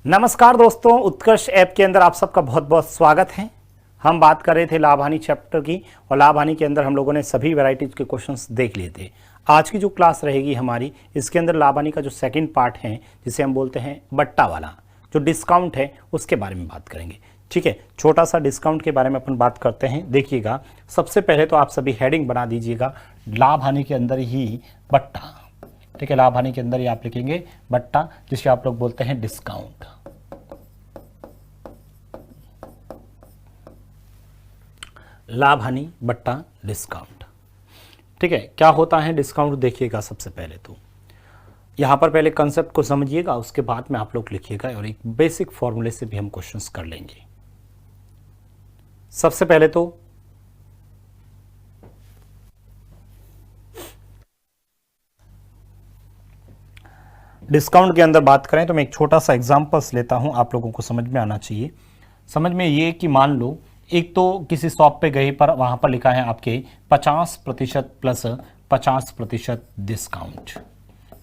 नमस्कार दोस्तों, उत्कर्ष ऐप के अंदर आप सबका बहुत बहुत स्वागत है। हम बात कर रहे थे लाभ हानि चैप्टर की और लाभ हानि के अंदर हम लोगों ने सभी वैरायटीज के क्वेश्चंस देख लिए थे। आज की जो क्लास रहेगी हमारी, इसके अंदर लाभ हानि का जो सेकंड पार्ट है जिसे हम बोलते हैं बट्टा वाला, जो डिस्काउंट है उसके बारे में बात करेंगे। ठीक है, छोटा सा डिस्काउंट के बारे में अपन बात करते हैं। देखिएगा, सबसे पहले तो आप सभी हेडिंग बना दीजिएगा, लाभ हानि के अंदर ही बट्टा। ठीक है, लाभ हानि के अंदर ही आप लिखेंगे बट्टा, जिसे आप लोग बोलते हैं डिस्काउंट। लाभ हानि बट्टा डिस्काउंट। ठीक है, क्या होता है डिस्काउंट देखिएगा। सबसे पहले तो यहां पर पहले कंसेप्ट को समझिएगा, उसके बाद में आप लोग लिखिएगा और एक बेसिक फॉर्मूले से भी हम क्वेश्चंस कर लेंगे। सबसे पहले तो डिस्काउंट के अंदर बात करें तो मैं एक छोटा सा एग्जांपल्स लेता हूं, आप लोगों को समझ में आना चाहिए। समझ में ये कि मान लो एक तो किसी शॉप पे गए पर वहां पर लिखा है आपके 50% प्लस 50% डिस्काउंट।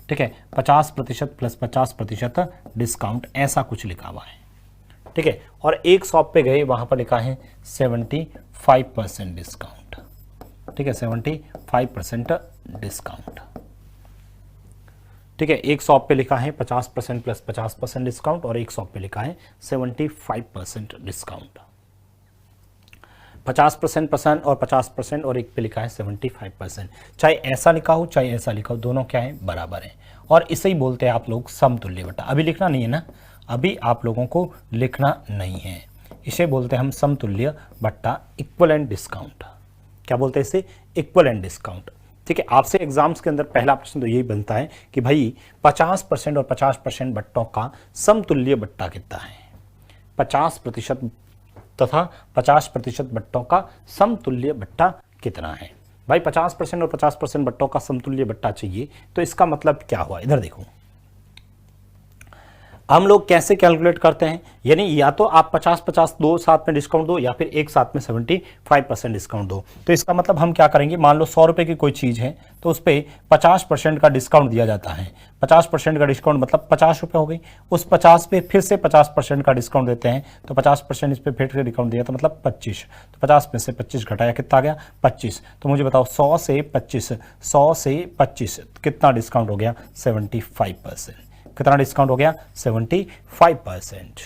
ठीक है, 50% प्लस 50% डिस्काउंट, ऐसा कुछ लिखा हुआ है। ठीक है, और एक शॉप पे गए वहां पर लिखा है 75% डिस्काउंट। ठीक है, 75% डिस्काउंट। ठीक है, एक शॉप पे लिखा है 50% प्लस 50% डिस्काउंट और एक शॉप पे लिखा है 75% डिस्काउंट। 50% और 50% और एक पे लिखा है 75%। चाहे ऐसा लिखा हो चाहे ऐसा लिखा हो, दोनों क्या है, बराबर है। और इसे ही बोलते हैं आप लोग समतुल्य बट्टा। अभी लिखना नहीं है ना, अभी आप लोगों को लिखना नहीं है। इसे बोलते हैं हम समतुल्य बट्टा, इक्विवेलेंट डिस्काउंट। क्या बोलते हैं इसे? Equivalent discount. ठीक है, आपसे एग्जाम्स के अंदर पहला प्रश्न तो यही बनता है कि भाई 50% और 50% बट्टों का समतुल्य बट्टा कितना है। 50% तथा 50% बट्टों का समतुल्य बट्टा कितना है। भाई 50% और 50% बट्टों का समतुल्य बट्टा चाहिए, तो इसका मतलब क्या हुआ, इधर देखो। हम लोग कैसे कैलकुलेट करते हैं, यानी या तो आप 50-50 दो साथ में डिस्काउंट दो या फिर एक साथ में 75% डिस्काउंट दो। तो इसका मतलब हम क्या करेंगे, मान लो 100 रुपए की कोई चीज़ है तो उस पर 50% का डिस्काउंट दिया जाता है। 50% का डिस्काउंट मतलब 50 रुपये हो गई। उस 50 पे फिर से 50% का डिस्काउंट देते हैं, तो 50% इस पर फिर से डिस्काउंट दिया तो मतलब 25। तो 50 में से 25 घटाया, कितना आ गया, 25। तो मुझे बताओ 100 से 25 कितना डिस्काउंट हो गया, 75%। कितना डिस्काउंट हो गया, 75%।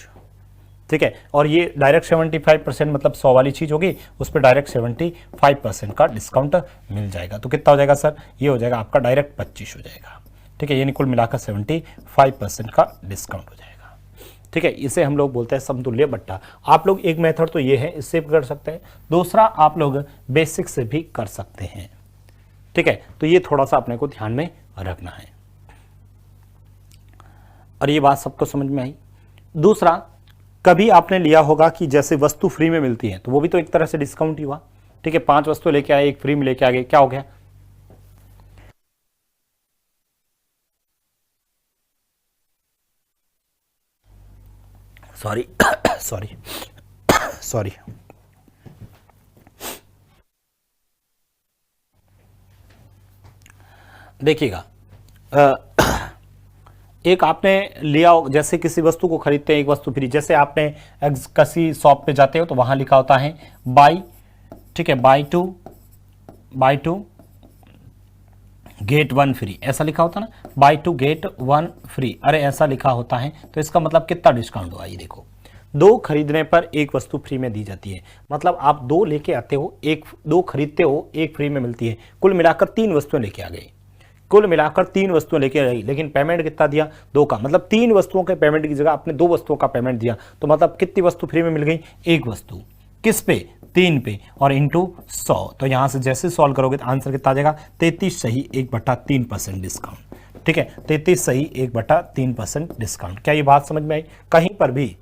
ठीक है, और ये डायरेक्ट 75% मतलब 100 वाली चीज होगी, उस पर डायरेक्ट 75% का डिस्काउंट मिल जाएगा। तो कितना हो जाएगा सर, ये हो जाएगा आपका डायरेक्ट 25 हो जाएगा। ठीक है, ये कुल मिलाकर 75% का डिस्काउंट हो जाएगा। ठीक है, इसे हम लोग बोलते हैं समतुल्य बट्टा। आप लोग एक मेथड तो ये है, इससे भी कर सकते हैं, दूसरा आप लोग बेसिक से भी कर सकते हैं। ठीक है, तो ये थोड़ा सा अपने को ध्यान में रखना है और ये बात सबको समझ में आई। दूसरा, कभी आपने लिया होगा कि जैसे वस्तु फ्री में मिलती है, तो वो भी तो एक तरह से डिस्काउंट ही हुआ। ठीक है, 5 वस्तु लेके आए, एक फ्री में लेके आ गए, क्या हो गया, सॉरी सॉरी सॉरी देखिएगा, एक आपने लिया, जैसे किसी वस्तु को खरीदते हैं एक वस्तु फ्री। जैसे आपने किसी शॉप पे जाते हो तो वहां लिखा होता है बाई, ठीक है, बाई टू गेट 1 फ्री, ऐसा लिखा होता है ना, बाई टू गेट 1 फ्री। अरे ऐसा लिखा होता है, तो इसका मतलब कितना डिस्काउंट हुआ, ये देखो। 2 खरीदने पर एक वस्तु फ्री में दी जाती है, मतलब आप 2 लेके आते हो, 2 खरीदते हो, 1 फ्री में मिलती है। कुल मिलाकर 3 वस्तुएं लेके आ गई, कुल मिलाकर 3 वस्तुएं लेके आई, लेकिन पेमेंट कितना दिया, 2 का। मतलब 3 वस्तुओं के पेमेंट की जगह आपने 2 वस्तुओं का पेमेंट दिया, तो मतलब कितनी वस्तु फ्री में मिल गई, 1 वस्तु। किस पे, 3 पे, और इंटू 100। तो यहां से जैसे सॉल्व करोगे तो आंसर कितना आ जाएगा, 33 सही 1/3% डिस्काउंट। ठीक है, 33 सही 1/3% डिस्काउंट। क्या ये बात समझ में आई? कहीं पर भी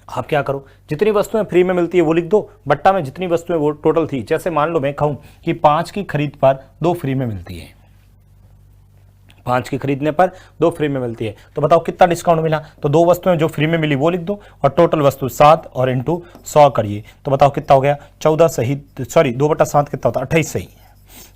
आप क्या करो, जितनी वस्तुएं फ्री में मिलती है वो लिख दो, बट्टा में जितनी वस्तुएं वो टोटल थी। जैसे मान लो मैं कहूं कि 5 की खरीद पर 2 फ्री में मिलती है, 5 की खरीदने पर 2 फ्री में मिलती है, तो बताओ कितना डिस्काउंट मिला। तो 2 वस्तुएं जो फ्री में मिली वो लिख दो और टोटल वस्तु 7 और इंटू 100 करिए, तो बताओ कितना हो गया, 14 सही, सॉरी 2/7 कितना होता है, 28 सही।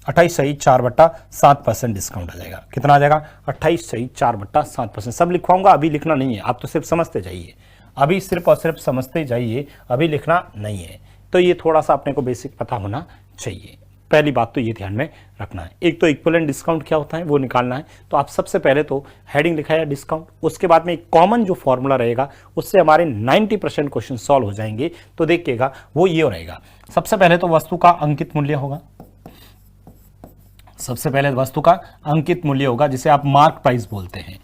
28/4/7% डिस्काउंट आ जाएगा। कितना आ जाएगा? 28/4/7%। सब लिखवाऊंगा, अभी लिखना नहीं है, आप तो सिर्फ समझते जाइए, अभी सिर्फ और सिर्फ समझते जाइए, अभी लिखना नहीं है। तो ये थोड़ा सा अपने को बेसिक पता होना चाहिए। पहली बात तो ये ध्यान में रखना है। एक तो इक्विवेलेंट डिस्काउंट क्या होता है वो निकालना है। तो आप सबसे पहले तो हेडिंग लिखाया डिस्काउंट, उसके बाद में एक कॉमन जो फॉर्मूला रहेगा उससे हमारे 90% क्वेश्चन सॉल्व हो जाएंगे। तो देखिएगा वो ये रहेगा, सबसे पहले तो वस्तु का अंकित मूल्य होगा, सबसे पहले वस्तु का अंकित मूल्य होगा जिसे आप मार्क प्राइस बोलते हैं,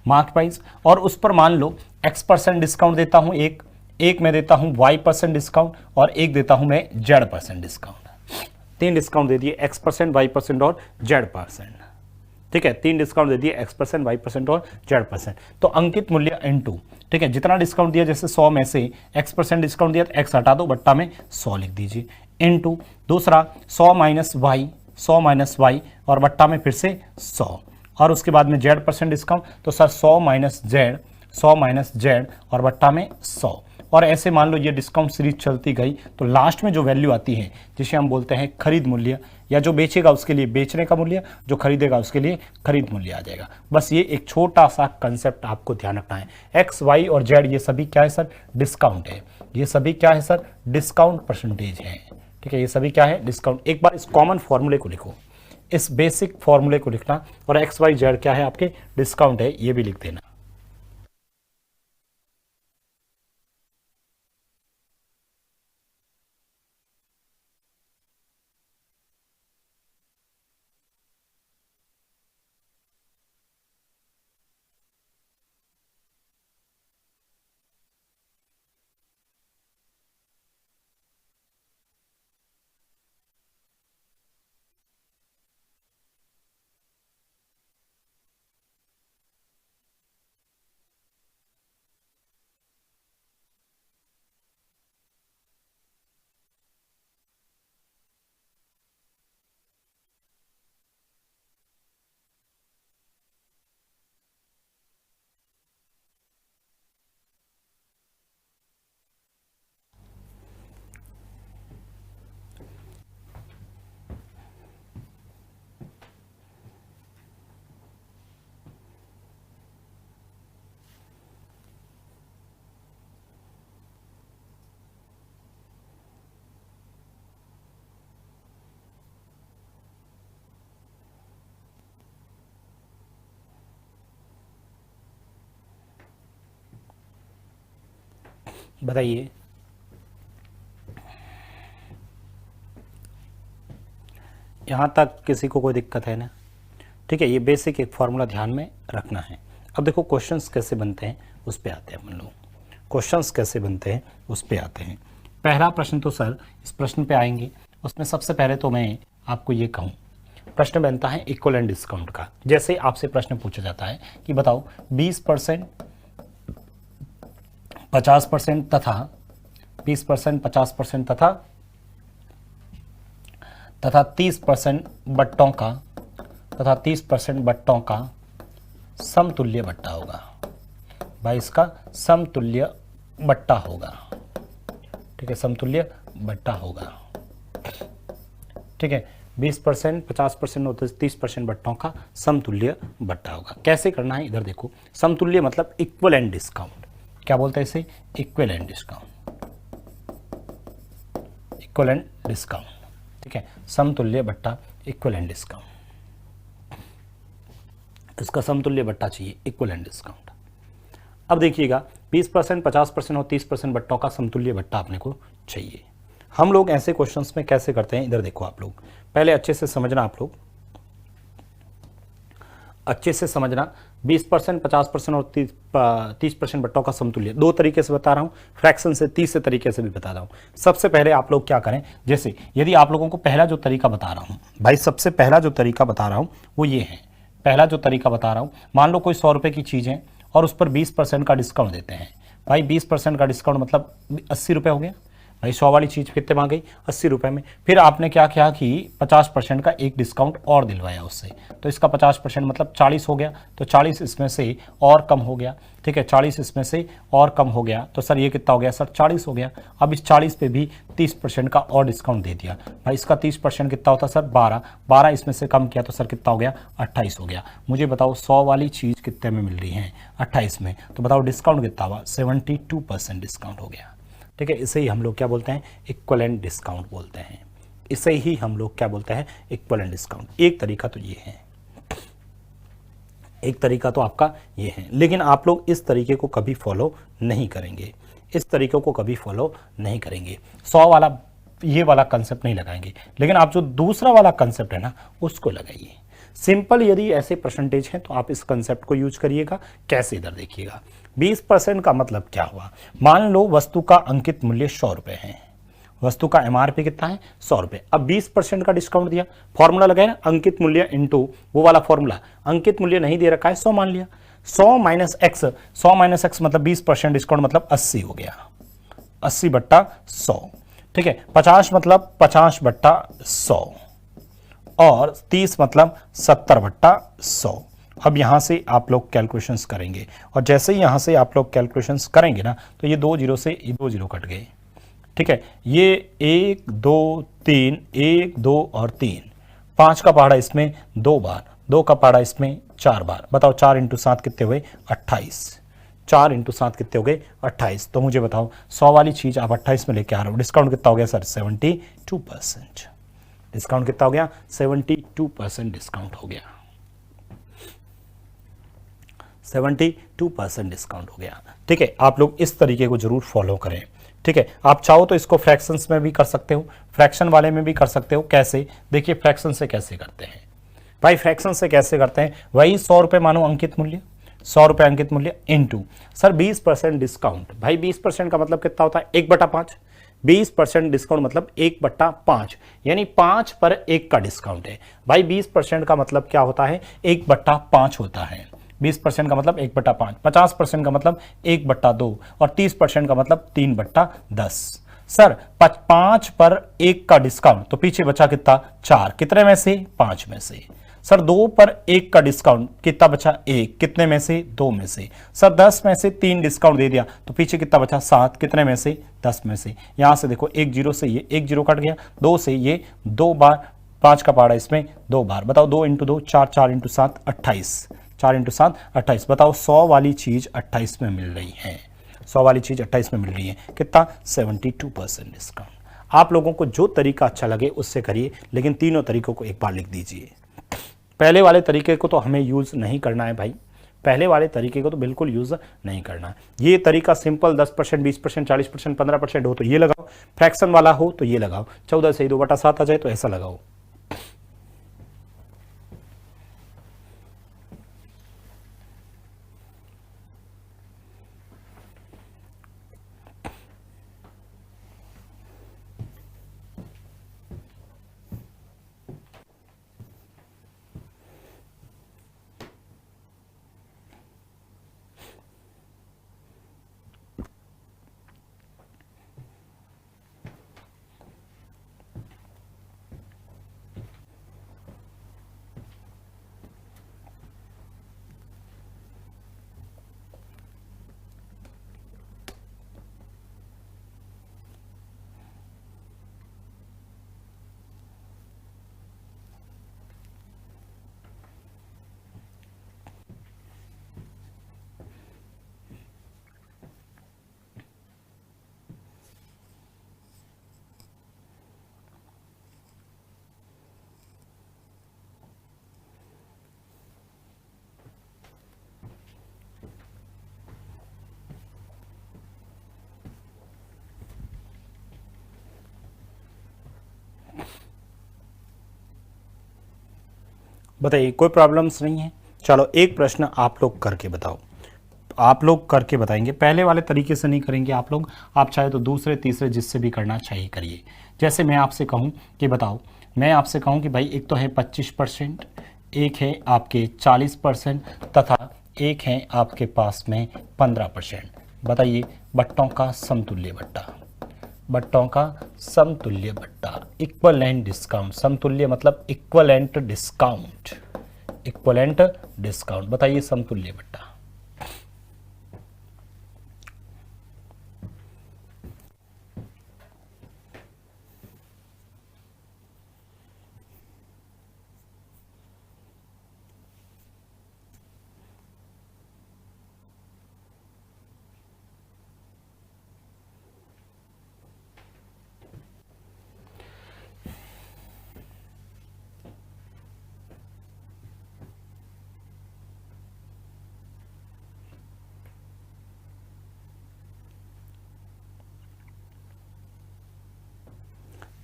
मार्क प्राइस। और उस पर मान लो x% डिस्काउंट देता हूं, एक मैं देता हूं y% डिस्काउंट और एक देता हूं मैं z% डिस्काउंट। 3 डिस्काउंट दे दिए, x%, y% और z%। ठीक है, 3 डिस्काउंट दे दिए, x%, y% और z%। तो अंकित मूल्य इन2, ठीक है, जितना डिस्काउंट दिया, जैसे 100 में से x% डिस्काउंट दिया तो x हटा दो, बट्टा में 100 लिख दीजिए, इन2। दूसरा 100 माइनस y और बट्टा में फिर से 100, और उसके बाद में z% डिस्काउंट, तो सर 100 माइनस z और बट्टा में 100। और ऐसे मान लो ये डिस्काउंट सीरीज चलती गई तो लास्ट में जो वैल्यू आती है जिसे हम बोलते हैं खरीद मूल्य, या जो बेचेगा उसके लिए बेचने का मूल्य, जो खरीदेगा उसके लिए खरीद मूल्य आ जाएगा। बस ये एक छोटा सा कंसेप्ट आपको ध्यान रखना है। एक्स, वाई और जेड ये सभी क्या है सर? डिस्काउंट है। ये सभी क्या है सर? डिस्काउंट परसेंटेज है। ठीक है, ये सभी क्या है? डिस्काउंट। एक बार इस कॉमन फॉर्मूले को लिखो, इस बेसिक फॉर्मूले को लिखना, और एक्स वाई जेड क्या है? आपके डिस्काउंट है, ये भी लिख देना। बताइए, यहां तक किसी को कोई दिक्कत है ना? ठीक है, ये बेसिक एक फॉर्मूला ध्यान में रखना है। अब देखो क्वेश्चंस कैसे बनते हैं उस पे आते हैं हम लोग। क्वेश्चंस कैसे बनते हैं उस पे आते हैं। पहला प्रश्न तो सर इस प्रश्न पे आएंगे, उसमें सबसे पहले तो मैं आपको ये कहूँ, प्रश्न बनता है इक्विवेलेंट डिस्काउंट का। जैसे आपसे प्रश्न पूछा जाता है कि बताओ 20%, 50% तथा 20%, 50% तथा 30% बट्टों का, तथा 30% बट्टों का समतुल्य बट्टा होगा। भाई इसका समतुल्य बट्टा होगा। ठीक है, समतुल्य बट्टा होगा। ठीक है, 20%, 50% और 30% बट्टों का समतुल्य बट्टा होगा। कैसे करना है इधर देखो, समतुल्य मतलब इक्विवेलेंट डिस्काउंट। क्या बोलते हैं इसे? Equivalent discount, equivalent discount. ठीक है, समतुल्य बट्टा इक्विवेलेंट डिस्काउंट, इसका समतुल्य बट्टा चाहिए इक्विवेलेंट डिस्काउंट। अब देखिएगा 20%, 50% और 30% बट्टों का समतुल्य बट्टा अपने को चाहिए। हम लोग ऐसे क्वेश्चंस में कैसे करते हैं, इधर देखो आप लोग, पहले अच्छे से समझना, आप लोग अच्छे से समझना। 20%, 50% और 30% बट्टों का समतुल्य दो तरीके से बता रहा हूं, फ्रैक्शन से, 30 तरीके से भी बता रहा हूं। सबसे पहले आप लोग क्या करें, जैसे यदि आप लोगों को पहला जो तरीका बता रहा हूं, भाई सबसे पहला जो तरीका बता रहा हूं वो ये है। पहला जो तरीका बता रहा हूं, मान लो कोई 100 रुपये की चीज़ है और उस पर 20% का डिस्काउंट देते हैं। भाई 20% का डिस्काउंट मतलब 80 रुपये हो गया। भाई 100 वाली चीज़ कितने में आ गई, 80 रुपये में। फिर आपने क्या किया कि 50% का एक डिस्काउंट और दिलवाया उससे, तो इसका 50% मतलब 40 हो गया, तो 40 इसमें से और कम हो गया, ठीक है, 40 इसमें से और कम हो gया, तो सर ये कितना हो गया सर, 40 हो गया। अब इस 40 पे भी 30% का और डिस्काउंट दे दिया, भाई इसका 30% कितना होता सर, 12 इसमें से कम किया तो सर कितना हो गया, 28 हो गया। मुझे बताओ 100 वाली चीज़ कितने में मिल रही है, 28 में, तो बताओ डिस्काउंट कितना हुआ, 72% डिस्काउंट हो गया, ठीक है। इसे ही हम लोग क्या बोलते हैं, इक्विवेलेंट डिस्काउंट बोलते हैं। इसे ही हम लोग क्या बोलते हैं, इक्विवेलेंट डिस्काउंट। एक तरीका तो ये है, एक तरीका तो आपका ये है, लेकिन आप लोग इस तरीके को कभी फॉलो नहीं करेंगे, इस तरीके को कभी फॉलो नहीं करेंगे, 100 वाला ये वाला कंसेप्ट नहीं लगाएंगे, लेकिन आप जो दूसरा वाला कंसेप्ट है ना उसको लगाइए। सिंपल यदि ऐसे परसेंटेज हैं तो आप इस कंसेप्ट को यूज करिएगा। कैसे, इधर देखिएगा, 20% का मतलब क्या हुआ, मान लो वस्तु का अंकित मूल्य 100 रुपये है, वस्तु का एमआरपी कितना है, 100 रुपये। अब 20% का डिस्काउंट दिया, फॉर्मूला लगाया ना, अंकित मूल्य इंटू वो वाला फॉर्मूला, अंकित मूल्य नहीं दे रखा है 100 मान लिया, 100 माइनस एक्स, 100 माइनस एक्स मतलब 20% डिस्काउंट मतलब 80 हो गया, 80/100, ठीक है। 50 मतलब 50/100 और 30 मतलब 70/100। अब यहां से आप लोग कैलकुलेशंस करेंगे, और जैसे ही यहां से आप लोग कैलकुलेशंस करेंगे ना तो ये 2 जीरो से ये 2 जीरो कट गए, ठीक है। ये 1 2 3, 1 2 और 3, 5 का पहाड़ा इसमें 2 बार, 2 का पहाड़ा इसमें 4 बार। बताओ 4 × 7 कितने हुए, 28, 4 × 7 कितने हो गए, 28। तो मुझे बताओ 100 वाली चीज आप 28 में लेके आ रहे हो, डिस्काउंट कितना हो गया सर, 72%। डिस्काउंट कितना हो गया, 72% डिस्काउंट हो गया, 72% डिस्काउंट हो गया, ठीक है। आप लोग इस तरीके को जरूर फॉलो करें, ठीक है। आप चाहो तो इसको फ्रैक्शंस में भी कर सकते हो, फ्रैक्शन वाले में भी कर सकते हो। कैसे, देखिए फ्रैक्शन से कैसे करते हैं भाई, फ्रैक्शन से कैसे करते हैं, वही 100 रुपये मानो अंकित मूल्य, 100 रुपये अंकित मूल्य इंटू सर 20% डिस्काउंट। भाई 20% का मतलब कितना होता है, 1/5, 20% डिस्काउंट मतलब 1/5, यानी 5 पर 1 का डिस्काउंट है। भाई 20% का मतलब क्या होता है, 1/5 होता है। 20% का मतलब 1/5, 50% का मतलब 1/2 और 30% का मतलब 3/10। सर 5 पर 1 का डिस्काउंट, तो पीछे बचा कितना, 4, कितने में से, 5 में से। सर 2 पर 1 का डिस्काउंट कितना बचा, 1, कितने में से, 2 में से। सर 10 में से 3 डिस्काउंट दे दिया तो पीछे कितना बचा, 7, कितने में से, 10 में से। यहां से देखो 1 जीरो से ये 1 जीरो कट गया, 2 से ये 2 बार, 5 का पहाड़ा इसमें 2 बार। बताओ 2 × 2 4, 4 × 7 28, 4 × 7 28। बताओ 100 वाली चीज 28 में मिल रही है, 100 वाली चीज 28 में मिल रही है, कितना, 72% डिस्काउंट। आप लोगों को जो तरीका अच्छा लगे उससे करिए, लेकिन तीनों तरीकों को एक बार लिख दीजिए। पहले वाले तरीके को तो हमें यूज नहीं करना है भाई, पहले वाले तरीके को तो बिल्कुल यूज नहीं करना है। ये तरीका सिंपल 10%, 20%, 40%, 15% हो तो ये लगाओ, फ्रैक्शन वाला हो तो ये लगाओ, 14 से 2/7 आ जाए तो ऐसा लगाओ। बताइए, कोई प्रॉब्लम्स नहीं है। चलो एक प्रश्न आप लोग करके बताओ, आप लोग करके बताएंगे, पहले वाले तरीके से नहीं करेंगे आप लोग, आप चाहे तो दूसरे तीसरे जिससे भी करना चाहिए करिए। जैसे मैं आपसे कहूं कि बताओ, मैं आपसे कहूं कि भाई एक तो है 25%, एक है आपके 40% तथा एक है आपके पास में 15%। बताइए बट्टों का समतुल्य बट्टा, बट्टों का समतुल्य बट्टा, इक्वलेंट डिस्काउंट। समतुल्य मतलब इक्वलेंट डिस्काउंट, इक्वलेंट डिस्काउंट। बताइए समतुल्य बट्टा।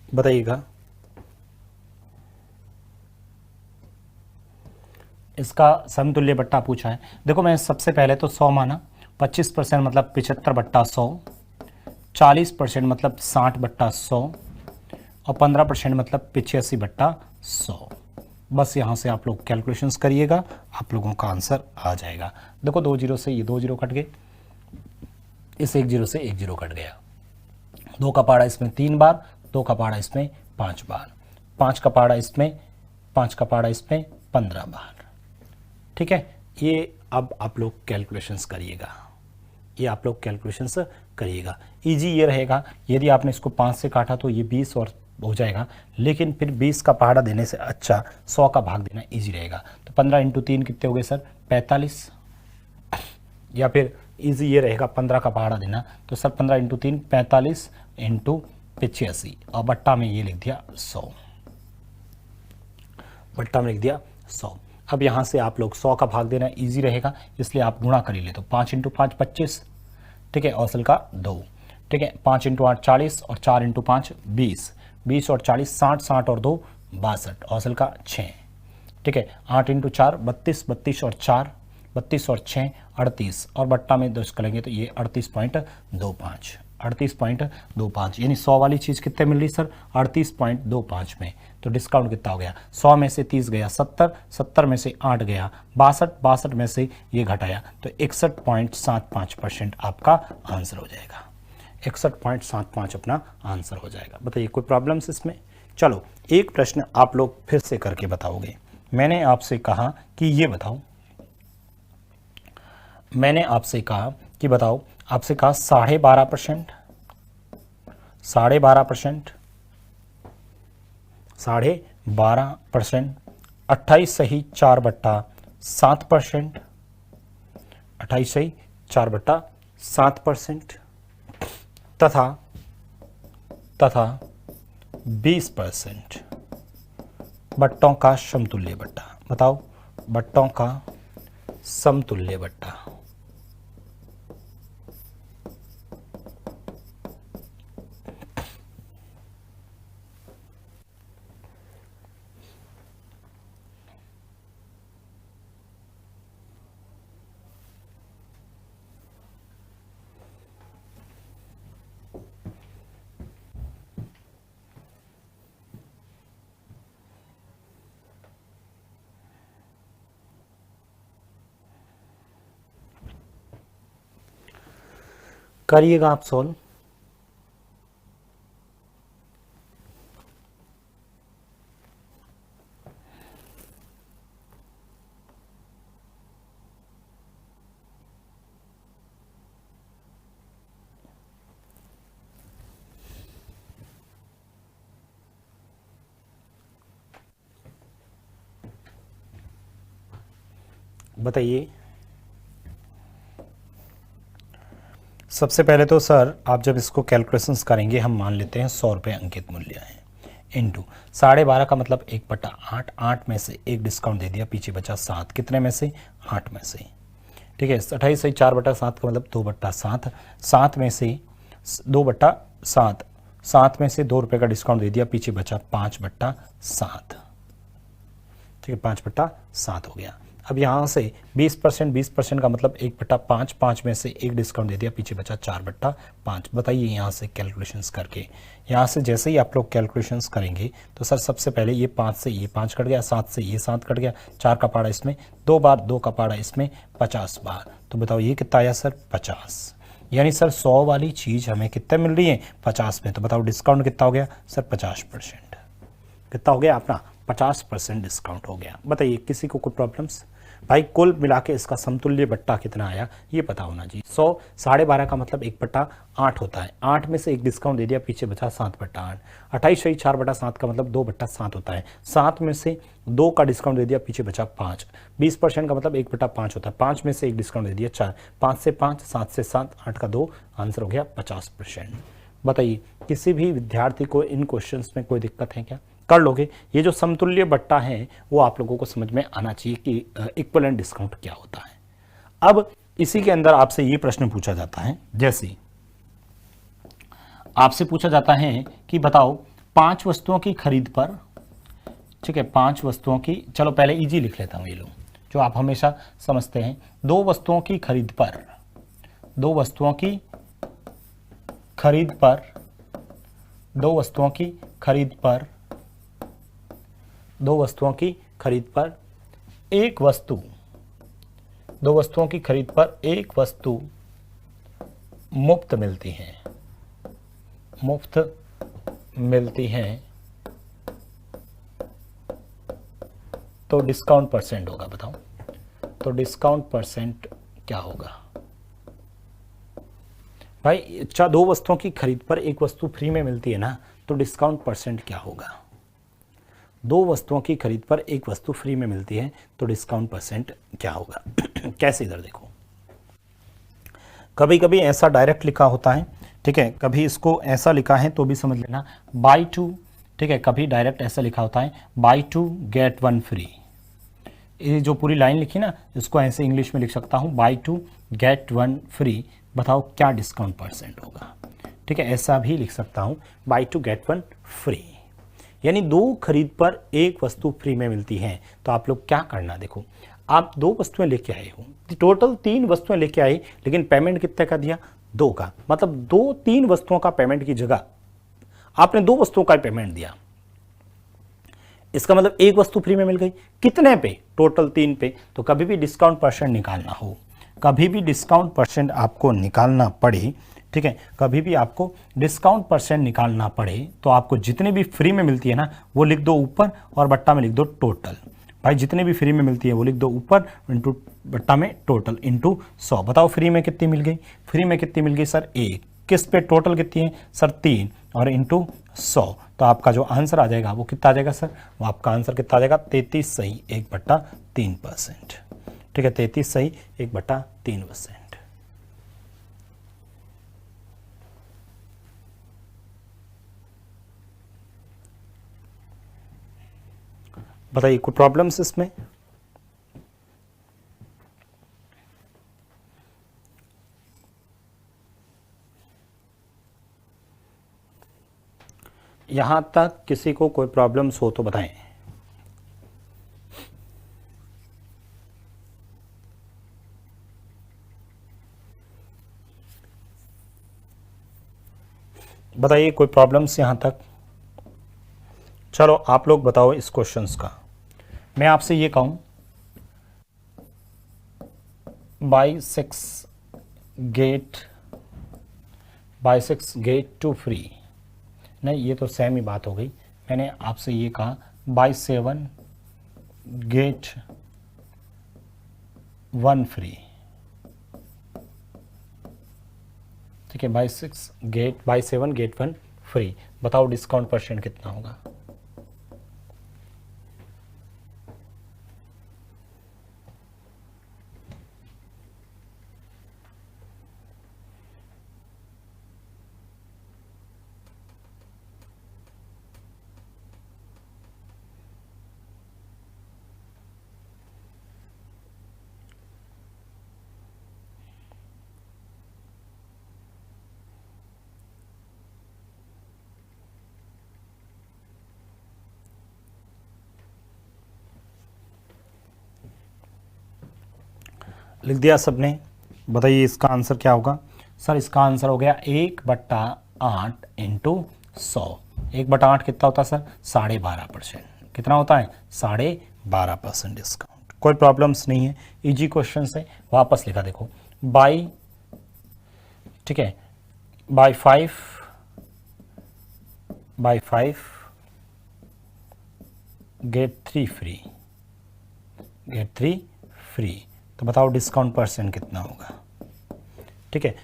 बताइएगा। इसका समतुल्य बट्टा पूछा है। देखो मैं सबसे पहले तो 100 माना, 25% मतलब 75 बट्टा 100, 40% मतलब 60 बट्टा 100 और 15% मतलब 85 बट्टा 100। बस यहाँ से आप लोग कैलकुलेशंस करिएगा, आप लोगों का आंसर आ जाएगा। देखो 2 जीरो से ये 2 जीरो कट गए, इस 1 जीरो से 1 जीरो कट गया। 2 का पाड़ा इसमें 3 बार, 2 का पाड़ा इसमें 5 बार, 5 का पाड़ा इसमें 5 का पाड़ा इसमें 15 बार। ठीक है, ये अब आप लोग कैलकुलेशंस करिएगा, ये आप लोग कैलकुलेशंस करिएगा। इजी ये रहेगा, यदि आपने इसको 5 से काटा तो ये 20 और हो जाएगा, लेकिन फिर 20 का पहाड़ा देने से अच्छा 100 का भाग देना इजी रहेगा। तो 15 इंटू 3 कितने हो गए सर? 45। या फिर इजी ये रहेगा 15 का पहाड़ा देना, तो सर 15 इंटू 3 45 इंटू 85 और बट्टा में ये लिख दिया 100, बट्टा में लिख दिया 100। अब यहाँ से आप लोग 100 का भाग देना इजी रहेगा, इसलिए आप गुणा कर ले। तो 5 इंटू 5 25, ठीक है, औसल का 2, ठीक है, 5 इंटू 8 40 और 4 इंटू 5 20, 20 और 40 60, 60 और 2 62, औसल का 6, ठीक है, 8 इंटू 4 32, 32 और 4 32 और 6 38 और बट्टा में 10 करेंगे तो ये 38.25, 38.25। यानी 100 वाली चीज़ कितने मिल रही सर? 38.25 में। तो डिस्काउंट कितना हो गया? 100 में से 30 गया 70, 70 में से 8 गया 62, 62 में से ये घटाया तो 61.75% आपका आंसर हो जाएगा। 61.75 अपना आंसर हो जाएगा। बताइए कोई प्रॉब्लम्स इसमें? चलो एक प्रश्न आप लोग फिर से करके बताओगे। मैंने आपसे कहा कि ये बताओ, मैंने आपसे कहा कि बताओ, आपसे कहा 12.5%, 12.5%, 12.5%, 28 सही 4/7%, 28 सही 4/7% तथा 20% बट्टों का समतुल्य बट्टा। बताओ बट्टों का समतुल्य बट्टा। करिएगा आप सॉल्व। बताइए। सबसे पहले तो सर आप जब इसको कैलकुलेशंस करेंगे, हम मान लेते हैं 100 रुपये अंकित मूल्य है, इंटू 12.5 का मतलब 1/8, 8 में से एक डिस्काउंट दे दिया, पीछे बचा 7, कितने में से? 8 में से, ठीक है। 28 सही 4/7 का मतलब 2/7, 7 में से 2/7, 7 में से 2 रुपये का डिस्काउंट दे दिया, पीछे बचा 5/7, ठीक है, 5/7 हो गया। अब यहाँ से 20%, 20% का मतलब 1/5, 5 में से एक डिस्काउंट दे दिया, पीछे बचा 4/5। बताइए यहाँ से कैलकुलेशंस करके, यहाँ से जैसे ही आप लोग कैलकुलेशंस करेंगे तो सर सबसे पहले ये 5 से ये 5 कट गया, 7 से ये 7 कट गया, 4 का पाड़ा इसमें 2 बार, 2 का पाड़ा इसमें 50 बार। तो बताओ ये कितना आया सर? 50। यानी सर 100 वाली चीज़ हमें कितने मिल रही है 50 में, तो बताओ डिस्काउंट कितना हो गया सर 50%। कितना हो गया अपना 50% डिस्काउंट हो गया। बताइए किसी को कोई प्रॉब्लम्स? भाई कुल मिला के इसका समतुल्य बट्टा कितना आया ये पता होना चाहिए। 100 12.5 का मतलब 1/8 होता है, 8 में से एक डिस्काउंट दे दिया, पीछे बचा 7/8। 28 सही 4/7 का मतलब 2/7 होता है, 7 में से 2 का डिस्काउंट दे दिया, पीछे बचा 5। 20% का मतलब 1/5 होता है, 5 में से एक डिस्काउंट दे दिया 4, 5 से 5, 7 से 7, 8 का 2, आंसर हो गया 50%। बताइए किसी भी विद्यार्थी को इन क्वेश्चंस में कोई दिक्कत है क्या? कर लोगे। ये जो समतुल्य बट्टा है वो आप लोगों को समझ में आना चाहिए कि इक्विवेलेंट डिस्काउंट क्या होता है। अब इसी के अंदर आपसे ये प्रश्न पूछा जाता है, जैसे आपसे पूछा जाता है कि बताओ 5 वस्तुओं की खरीद पर, ठीक है 5 वस्तुओं की, चलो पहले इजी लिख लेता हूं, ये लो जो आप हमेशा समझते हैं। 2 वस्तुओं की खरीद पर, 2 वस्तुओं की खरीद पर, 2 वस्तुओं की खरीद पर, 2 वस्तुओं की खरीद पर एक वस्तु, 2 वस्तुओं की खरीद पर एक वस्तु मुफ्त मिलती है, मुफ्त मिलती है, तो डिस्काउंट परसेंट होगा। बताओ तो डिस्काउंट परसेंट क्या होगा? भाई 2 वस्तुओं की खरीद पर एक वस्तु फ्री में मिलती है ना, तो डिस्काउंट परसेंट क्या होगा? 2 वस्तुओं की खरीद पर एक वस्तु फ्री में मिलती है तो डिस्काउंट परसेंट क्या होगा? कैसे? इधर देखो, कभी कभी ऐसा डायरेक्ट लिखा होता है, ठीक है, कभी इसको ऐसा लिखा है तो भी समझ लेना बाई 2, ठीक है, कभी डायरेक्ट ऐसा लिखा होता है बाई 2 गेट 1 फ्री। ये जो पूरी लाइन लिखी ना, इसको ऐसे इंग्लिश में लिख सकता हूँ बाई 2 गेट 1 फ्री। बताओ क्या डिस्काउंट परसेंट होगा? ठीक है, ऐसा भी लिख सकता हूँ बाई 2 गेट 1 फ्री, यानी 2 खरीद पर एक वस्तु फ्री में मिलती है। तो आप लोग क्या करना, देखो आप 2 वस्तुएं लेके आए हो, टोटल 3 वस्तुएं लेके आए, लेकिन पेमेंट कितने का दिया? 2 का, मतलब 2-3 वस्तुओं का पेमेंट की जगह आपने 2 वस्तुओं का पेमेंट दिया। इसका मतलब एक वस्तु फ्री में मिल गई, कितने पे? टोटल 3 पे। तो कभी भी डिस्काउंट परसेंट निकालना हो, कभी भी डिस्काउंट परसेंट आपको निकालना पड़े, ठीक है, कभी भी आपको डिस्काउंट परसेंट निकालना पड़े तो आपको जितनी भी फ्री में मिलती है ना वो लिख दो ऊपर और बट्टा में लिख दो टोटल। भाई जितनी भी फ्री में मिलती है वो लिख दो ऊपर इंटू बट्टा में टोटल इंटू 100। बताओ फ्री में कितनी मिल गई? फ्री में कितनी मिल गई सर? 1। किस पे? टोटल कितनी है सर? 3 और इंटू 100। तो आपका जो आंसर आ जाएगा वो कितना आ जाएगा सर? वो आपका आंसर कितना आ जाएगा? 33 सही 1/3%। ठीक है, 33 सही 1/3%। बताइए कोई प्रॉब्लम्स इसमें? यहां तक किसी को कोई प्रॉब्लम्स हो तो बताएं। बताइए कोई प्रॉब्लम्स यहां तक? चलो आप लोग बताओ इस क्वेश्चंस का। मैं आपसे ये कहूं बाई 6 गेट 2 फ्री, नहीं ये तो सेम ही बात हो गई। मैंने आपसे ये कहा बाई 7 गेट 1 फ्री, ठीक है, बाई 7 गेट 1 फ्री। बताओ डिस्काउंट परसेंट कितना होगा? लिख दिया सबने? बताइए इसका आंसर क्या होगा? सर इसका आंसर हो गया 1/8 इंटू 100। 1/8 कितना होता है सर? 12.5%। कितना होता है? 12.5% डिस्काउंट। कोई प्रॉब्लम्स नहीं है, इजी क्वेश्चन है। वापस लिखा देखो बाई ठीक है, बाय 5 गेट 3 फ्री। तो बताओ डिस्काउंट परसेंट कितना होगा। ठीक है,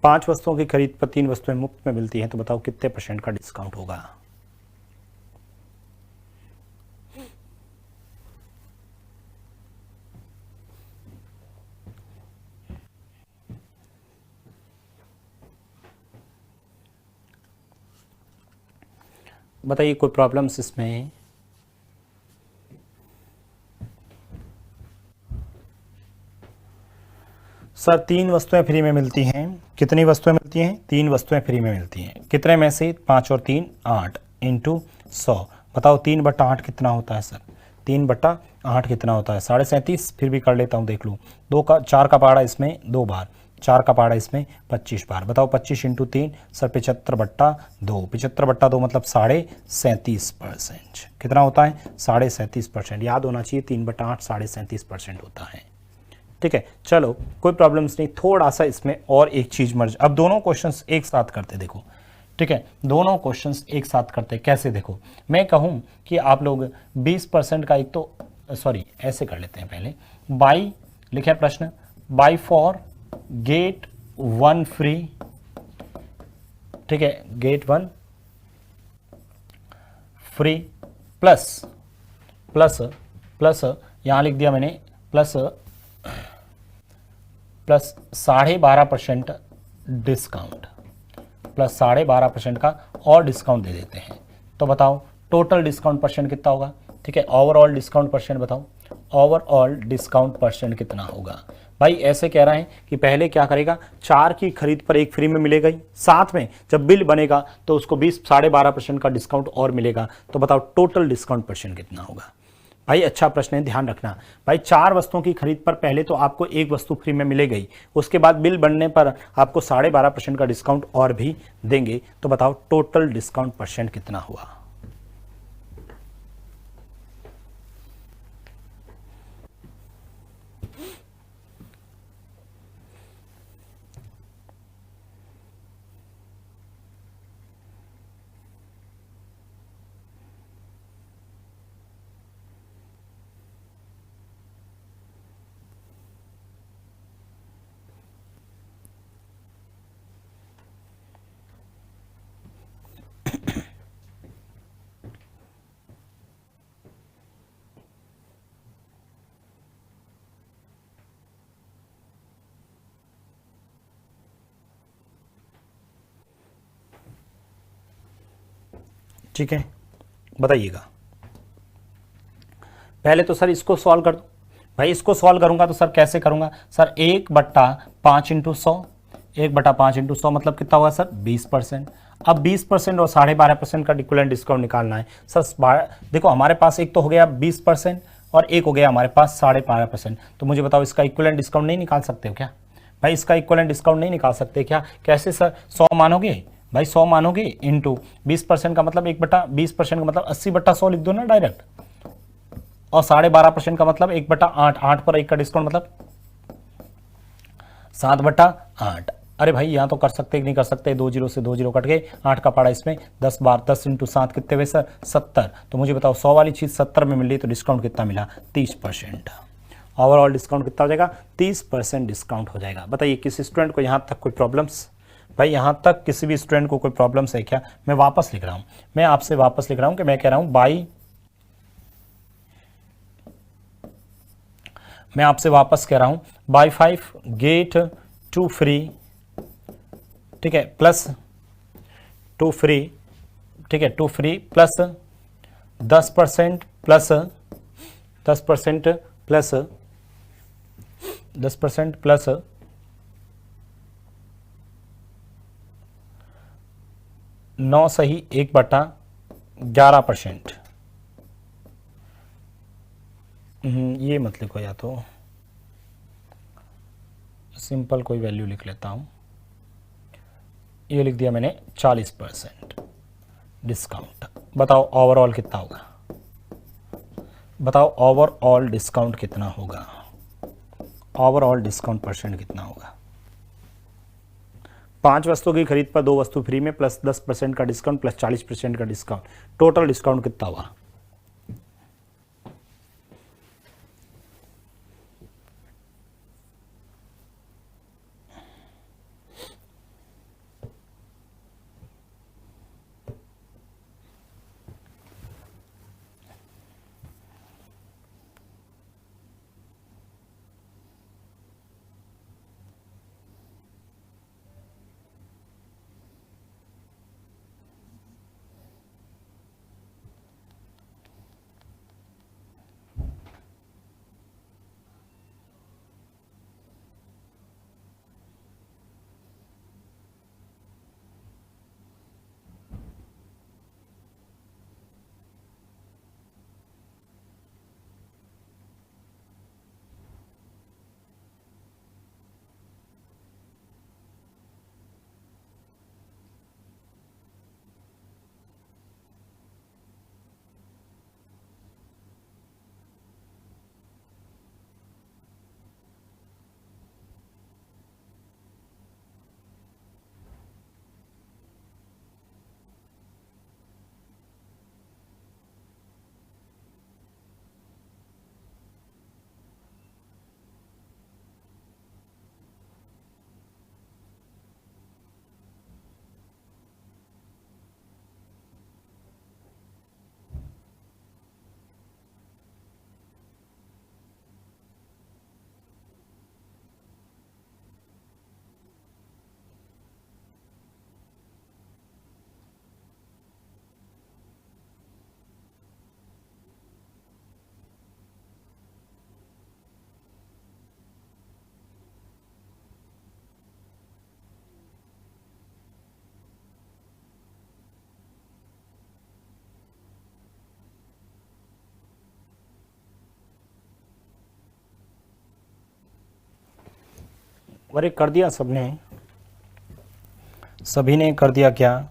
5 वस्तुओं की खरीद पर 3 वस्तुएं मुफ्त में मिलती हैं, तो बताओ कितने % का डिस्काउंट होगा। बताइए कोई प्रॉब्लम्स इसमें। सर 3 वस्तुएं फ्री में मिलती हैं। कितनी वस्तुएं मिलती हैं? 3 वस्तुएं फ्री में मिलती हैं। कितने में से? 5 और 3 8 इंटू 100। बताओ 3/8 कितना होता है सर? 3/8 कितना होता है? 37.5। फिर भी कर लेता हूँ, देख लूँ। 4 का पहाड़ा इसमें 2 बार, 4 का पहाड़ा इसमें 25 बार। बताओ 25 इंटू 3 सर 75/2। 75/2 मतलब 37.5%। कितना होता है? 37.5%। याद होना चाहिए 3/8 37.5% होता है। ठीक है, चलो कोई प्रॉब्लम्स नहीं। थोड़ा सा इसमें और एक चीज मर्ज, अब दोनों क्वेश्चंस एक साथ करते देखो। ठीक है, दोनों क्वेश्चंस एक साथ करते कैसे देखो। मैं कहूं कि आप लोग 20% का एक तो सॉरी ऐसे कर लेते हैं पहले। बाई लिखा है प्रश्न, बाई फॉर गेट 1 फ्री। ठीक है, get 1 free plus plus plus यहां लिख दिया मैंने प्लस 12.5% डिस्काउंट, प्लस 12.5% का और डिस्काउंट दे देते हैं। तो बताओ टोटल डिस्काउंट परसेंट कितना होगा। ठीक है, ओवरऑल डिस्काउंट परसेंट बताओ, ओवरऑल डिस्काउंट परसेंट कितना होगा। भाई ऐसे कह रहे हैं कि पहले क्या करेगा, 4 की खरीद पर 1 फ्री में मिलेगा ही, साथ में जब बिल बनेगा तो उसको 12.5% का डिस्काउंट और मिलेगा। तो बताओ टोटल डिस्काउंट परसेंट कितना होगा। भाई अच्छा प्रश्न है, ध्यान रखना। भाई 4 वस्तुओं की खरीद पर पहले तो आपको 1 वस्तु फ्री में मिलेगी, उसके बाद बिल बनने पर आपको 12.5% का डिस्काउंट और भी देंगे। तो बताओ टोटल डिस्काउंट परसेंट कितना हुआ। ठीक है, बताइएगा। पहले तो सर इसको सॉल्व कर दो। भाई इसको सॉल्व करूंगा तो सर कैसे करूंगा सर, 1/5 इंटू 100, 1/5 इंटू 100 मतलब कितना होगा सर 20%। अब 20% और 12.5% का इक्विवेलेंट डिस्काउंट निकालना है सर। देखो हमारे पास एक तो हो गया 20% और एक हो गया हमारे पास 12.5%। तो मुझे बताओ इसका इक्विवेलेंट डिस्काउंट नहीं निकाल सकते हो क्या। भाई इसका इक्विवेलेंट डिस्काउंट नहीं निकाल सकते क्या। कैसे सर, 100 मानोगे भाई, 100 मानोगे इंटू 20% का मतलब 1/20% का मतलब 80/100 लिख दो ना डायरेक्ट। और 12.5% का मतलब 1/8, 8 पर 1 का डिस्काउंट मतलब 7/8। अरे भाई यहाँ तो कर सकते नहीं कर सकते, 2 जीरो से 2 जीरो कट गए, 8 का पाड़ा इसमें 10 बार, 10 इंटू 7 कितने हुए सर 70। तो मुझे बताओ 100 वाली चीज 70 में मिल रही तो डिस्काउंट कितना मिला 30%। ओवरऑल डिस्काउंट कितना हो जाएगा 30% डिस्काउंट हो जाएगा। बताइए किसी स्टूडेंट को यहाँ तक कोई प्रॉब्लम्स। भाई यहाँ तक किसी भी स्टूडेंट को कोई प्रॉब्लम्स है क्या। मैं वापस लिख रहा हूँ, मैं आपसे वापस लिख रहा हूँ कि मैं कह रहा हूँ मैं आपसे वापस कह रहा हूं बाई 5 गेट 2 फ्री। ठीक है, प्लस 2 फ्री। ठीक है, 2 free plus 10% plus 10% plus 10% plus 9 सही 1/11%। ये मत लिखो, या तो सिंपल कोई वैल्यू लिख लेता हूं। ये लिख दिया मैंने 40% डिस्काउंट। बताओ ओवरऑल कितना होगा। बताओ ओवरऑल डिस्काउंट कितना होगा। ओवरऑल डिस्काउंट परसेंट कितना होगा। 5 वस्तुओं की खरीद पर 2 वस्तु फ्री में प्लस 10% का डिस्काउंट प्लस 40% का डिस्काउंट, टोटल डिस्काउंट कितना हुआ? अरे कर दिया सबने, सभी ने कर दिया क्या?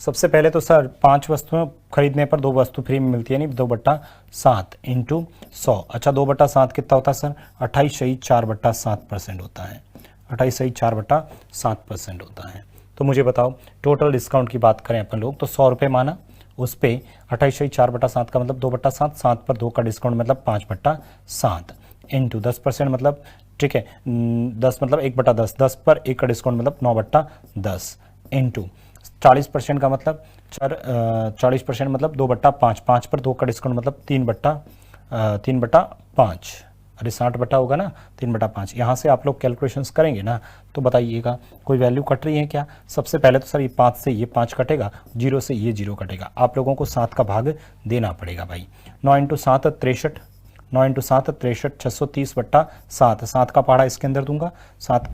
सबसे पहले तो सर 5 वस्तुएं खरीदने पर 2 वस्तु फ्री में मिलती है, नहीं 2/7 इंटू 100। अच्छा 2/7 कितना होता है सर? 28.4/7% होता है, 28.4/7% होता है। तो मुझे बताओ टोटल डिस्काउंट की बात करें अपन लोग तो 100 रुपये माना, उस पर 28.4/7 का मतलब 2/7, 7 पर 2 का डिस्काउंट मतलब 5/7 इंटू 10% मतलब ठीक है 10 मतलब 1/10, 10 पर 1 का डिस्काउंट मतलब 9/10 इंटू 40% का मतलब 40% मतलब 2/5, 5 पर 2 का डिस्काउंट मतलब 3/5, अरे 60 होगा ना 3/5। यहाँ से आप लोग कैलकुलेशंस करेंगे ना तो बताइएगा कोई वैल्यू कट रही है क्या? सबसे पहले तो सर ये 5 से ये 5 कटेगा, 0 से ये 0 कटेगा, आप लोगों को 7 का भाग देना पड़ेगा भाई। 9 × 7 63, 9 × 7 63, 630/7, 7 का पहाड़ा इसके अंदर दूंगा 7,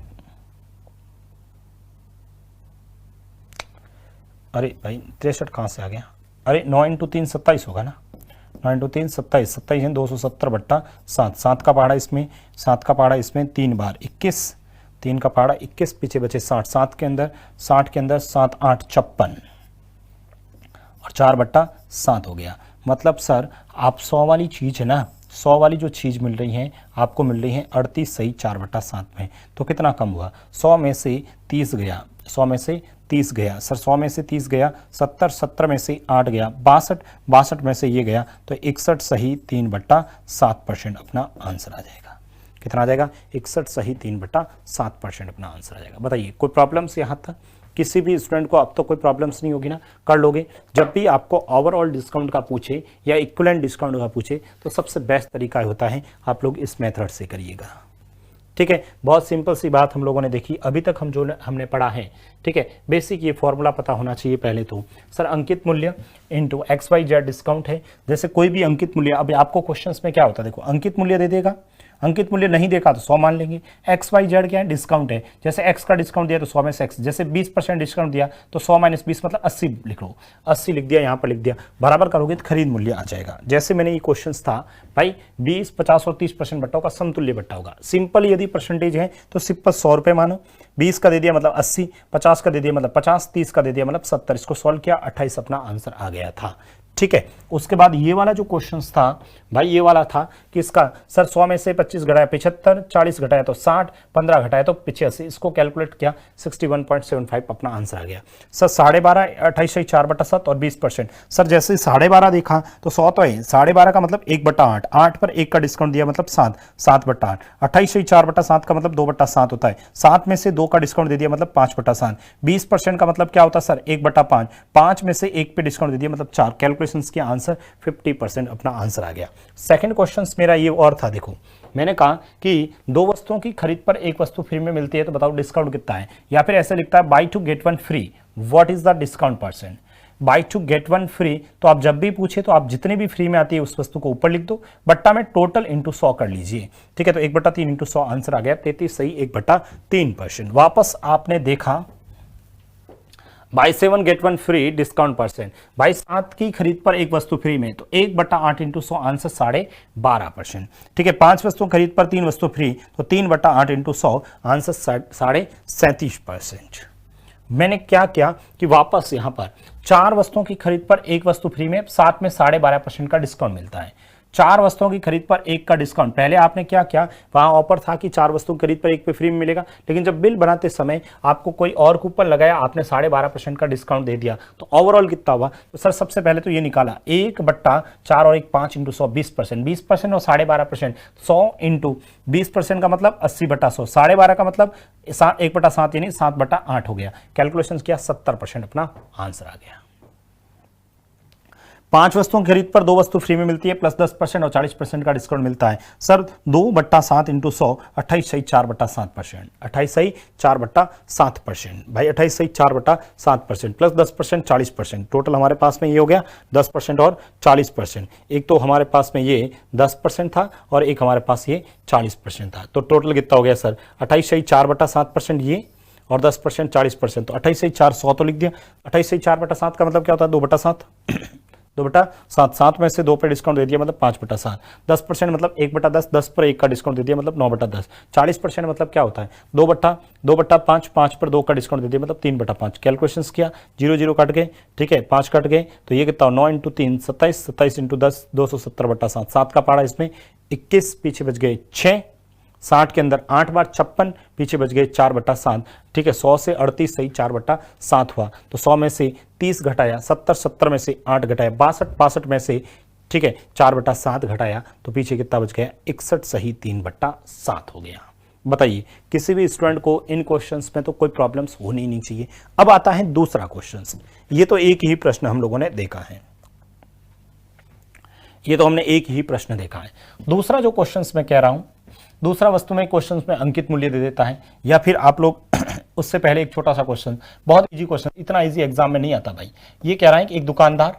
अरे भाई 63 कहाँ से आ गया? अरे 9 × 3 27 होगा ना, 9 × 3 27, 27 है 270/7, 7 का पहाड़ा इसमें, 7 का पहाड़ा इसमें 3 बार 21, 3 का पहाड़ा 21, पीछे बचे 60, 7 के अंदर 7 8 56 और 4/7 हो गया। मतलब सर आप 100 वाली चीज़ है ना, 100 वाली जो चीज़ मिल रही है आपको मिल रही है 38.4/7 में, तो कितना कम हुआ? 100 में से 30 गया, 100 में से 30 गया सर, 100 में से 30 गया, 70 में से 8 गया, 62 में से ये गया, तो 61 सही 3/7% अपना आंसर आ जाएगा। कितना आ जाएगा? 61 सही 3/7% अपना आंसर आ जाएगा। बताइए कोई प्रॉब्लम्स यहाँ तक? किसी भी स्टूडेंट को अब तो कोई प्रॉब्लम्स नहीं होगी ना, कर लोगे। जब भी आपको ओवरऑल डिस्काउंट का पूछे या इक्विवेलेंट डिस्काउंट का पूछे तो सबसे बेस्ट तरीका होता है आप लोग इस मेथड से करिएगा, ठीक है। बहुत सिंपल सी बात हम लोगों ने देखी अभी तक, हम जो हमने पढ़ा है, ठीक है। बेसिक ये फॉर्मूला पता होना चाहिए पहले तो सर, अंकित मूल्य इंटू XYZ डिस्काउंट है। जैसे कोई भी अंकित मूल्य, अभी आपको क्वेश्चंस में क्या होता है, देखो अंकित मूल्य दे देगा, अंकित मूल्य नहीं देखा तो 100 मान लेंगे। XYZ क्या है? डिस्काउंट है। जैसे X का डिस्काउंट दिया तो 100 में से X, जैसे 20% डिस्काउंट दिया तो 100 - 20 मतलब 80 लिख लो, 80 लिख दिया, यहाँ पर लिख दिया, बराबर करोगे तो खरीद मूल्य आ जाएगा। जैसे मैंने ये क्वेश्चन था भाई 20, 50 और 30% बट्टा होगा, समतुल्य बट्टा होगा। सिंपल यदि परसेंटेज है तो सिर्फ 100 रुपये मानो, 20 का दे दिया मतलब 80, 50 का दे दिया मतलब 50, 30 का दे दिया मतलब 70। इसको सॉल्व किया 28 अपना आंसर आ गया था, ठीक है। उसके बाद ये वाला जो क्वेश्चन था भाई, ये वाला था कि इसका सर 100 में से 25 घटाया 75, 40 घटाया तो 60, 15 घटाया तो 85, इसको कैलकुलेट किया 61.75 अपना आंसर आ गया। सर 12.5, 28 4/7 और 20%। सर जैसे 12.5 देखा तो 100 तो है, 12.5 का मतलब 1/8, 8 पर 1 का डिस्काउंट दिया मतलब 7, 7/8, 28 4/7 का मतलब 2/7 होता है, 7 में से 2 का डिस्काउंट दे दिया मतलब 5/7, 20% का मतलब क्या होता है सर 1/5, 5 में से 1 पे डिस्काउंट दे दिया मतलब 4। कैलकुलेशंस के आंसर 50% अपना आंसर आ गया। सेकंड क्वेश्चन मेरा ये और था, देखो मैंने कहा कि दो वस्तुओं की खरीद पर एक वस्तु फ्री में मिलती है तो बताओ डिस्काउंट कितना है, या फिर ऐसे लिखता है buy 2 get 1 free, what is the discount percent. Buy 2 get 1 free, तो आप जब भी पूछे तो आप जितने भी फ्री में आती है उस वस्तु को ऊपर लिख दो, बट्टा में टोटल इंटू 100 कर लीजिए, ठीक है। तो 1/3 इंटू 100 आंसर आ गया 33 सही 1/3%। वापस आपने देखा buy 7 get 1 free discount percent, buy 7 की खरीद पर एक वस्तु फ्री में, तो 1/8 इंटू 100 आंसर 12.5%, ठीक है। 5 वस्तुओं खरीद पर 3 वस्तु फ्री, तो 3/8 इंटू 100 आंसर 37%। मैंने क्या किया कि वापस यहां पर 4 वस्तुओं की खरीद पर एक वस्तु फ्री में, साथ में 12.5% का डिस्काउंट मिलता है। 4 वस्तुओं की खरीद पर एक का डिस्काउंट, पहले आपने क्या किया, वहां ऑफर था कि 4 वस्तु खरीद पर एक पे फ्री में मिलेगा, लेकिन जब बिल बनाते समय आपको कोई और कूपन लगाया, आपने 12.5% का डिस्काउंट दे दिया, तो ओवरऑल कितना हुआ। तो सर सबसे पहले तो ये निकाला 1/4 और 1 5 इंटू 100 20%, 20% और 12.5%, 100 इंटू 20% का मतलब 80/100, 12.5 का मतलब 1/7 यानी 7/8 हो गया। कैलकुलेशन किया 70% अपना आंसर आ गया। 5 वस्तुओं की खरीद पर 2 वस्तु फ्री में मिलती है प्लस 10% और 40% का डिस्काउंट मिलता है। सर 2/7 इंटू 100 28 सही 4/7%, 28 सही 4/7%। भाई 28 सही 4/7% प्लस 10% 40%, टोटल हमारे पास में ये हो गया 10% और 40%। एक तो हमारे पास में ये 10% था और एक हमारे पास ये 40% था, तो टोटल कितना हो गया सर 28 सही 4/7% ये और 10% 40%, तो 28 सही 4 100 तो लिख दिया। 28 सही 4/7 का मतलब क्या होता है 2/7, 2/7, 7 में से 2 पे डिस्काउंट दे दिया मतलब 5/7, 10% मतलब 1/10, 10 पर 1 का डिस्काउंट दे दिया मतलब 9/10, 40% मतलब क्या होता है 2/5, 5 पर 2 का डिस्काउंट दे दिया मतलब 3/5। कैलकुलेशंस किया 0 0 कट गए, ठीक है 5 कट गए, तो ये कितना 9 इंटू 3 27, 27 इंटू 10 270/7, 7 का पाड़ा इसमें 21, पीछे बच गए 6, 60 के अंदर 8 बार 56, पीछे बच गए 4/7, ठीक है। 100 से 38 सही 4/7 हुआ, तो 100 में से 30 घटाया, 70, 70 में से 8 घटाया, 62, 62 में से, ठीक है 4/7 घटाया, तो पीछे कितना बच गया 61 सही 3/7 हो गया। बताइए किसी भी स्टूडेंट को इन क्वेश्चंस में तो कोई प्रॉब्लम्स होनी नहीं चाहिए। अब आता है दूसरा क्वेश्चन, ये तो एक ही प्रश्न हम लोगों ने देखा है, ये तो हमने एक ही प्रश्न देखा है। दूसरा जो क्वेश्चन मैं कह रहा हूं, दूसरा वस्तु में क्वेश्चन में अंकित मूल्य दे देता है, या फिर आप लोग उससे पहले एक छोटा सा क्वेश्चन, बहुत इजी क्वेश्चन, इतना इजी एग्जाम में नहीं आता भाई। ये कह रहा है कि एक दुकानदार,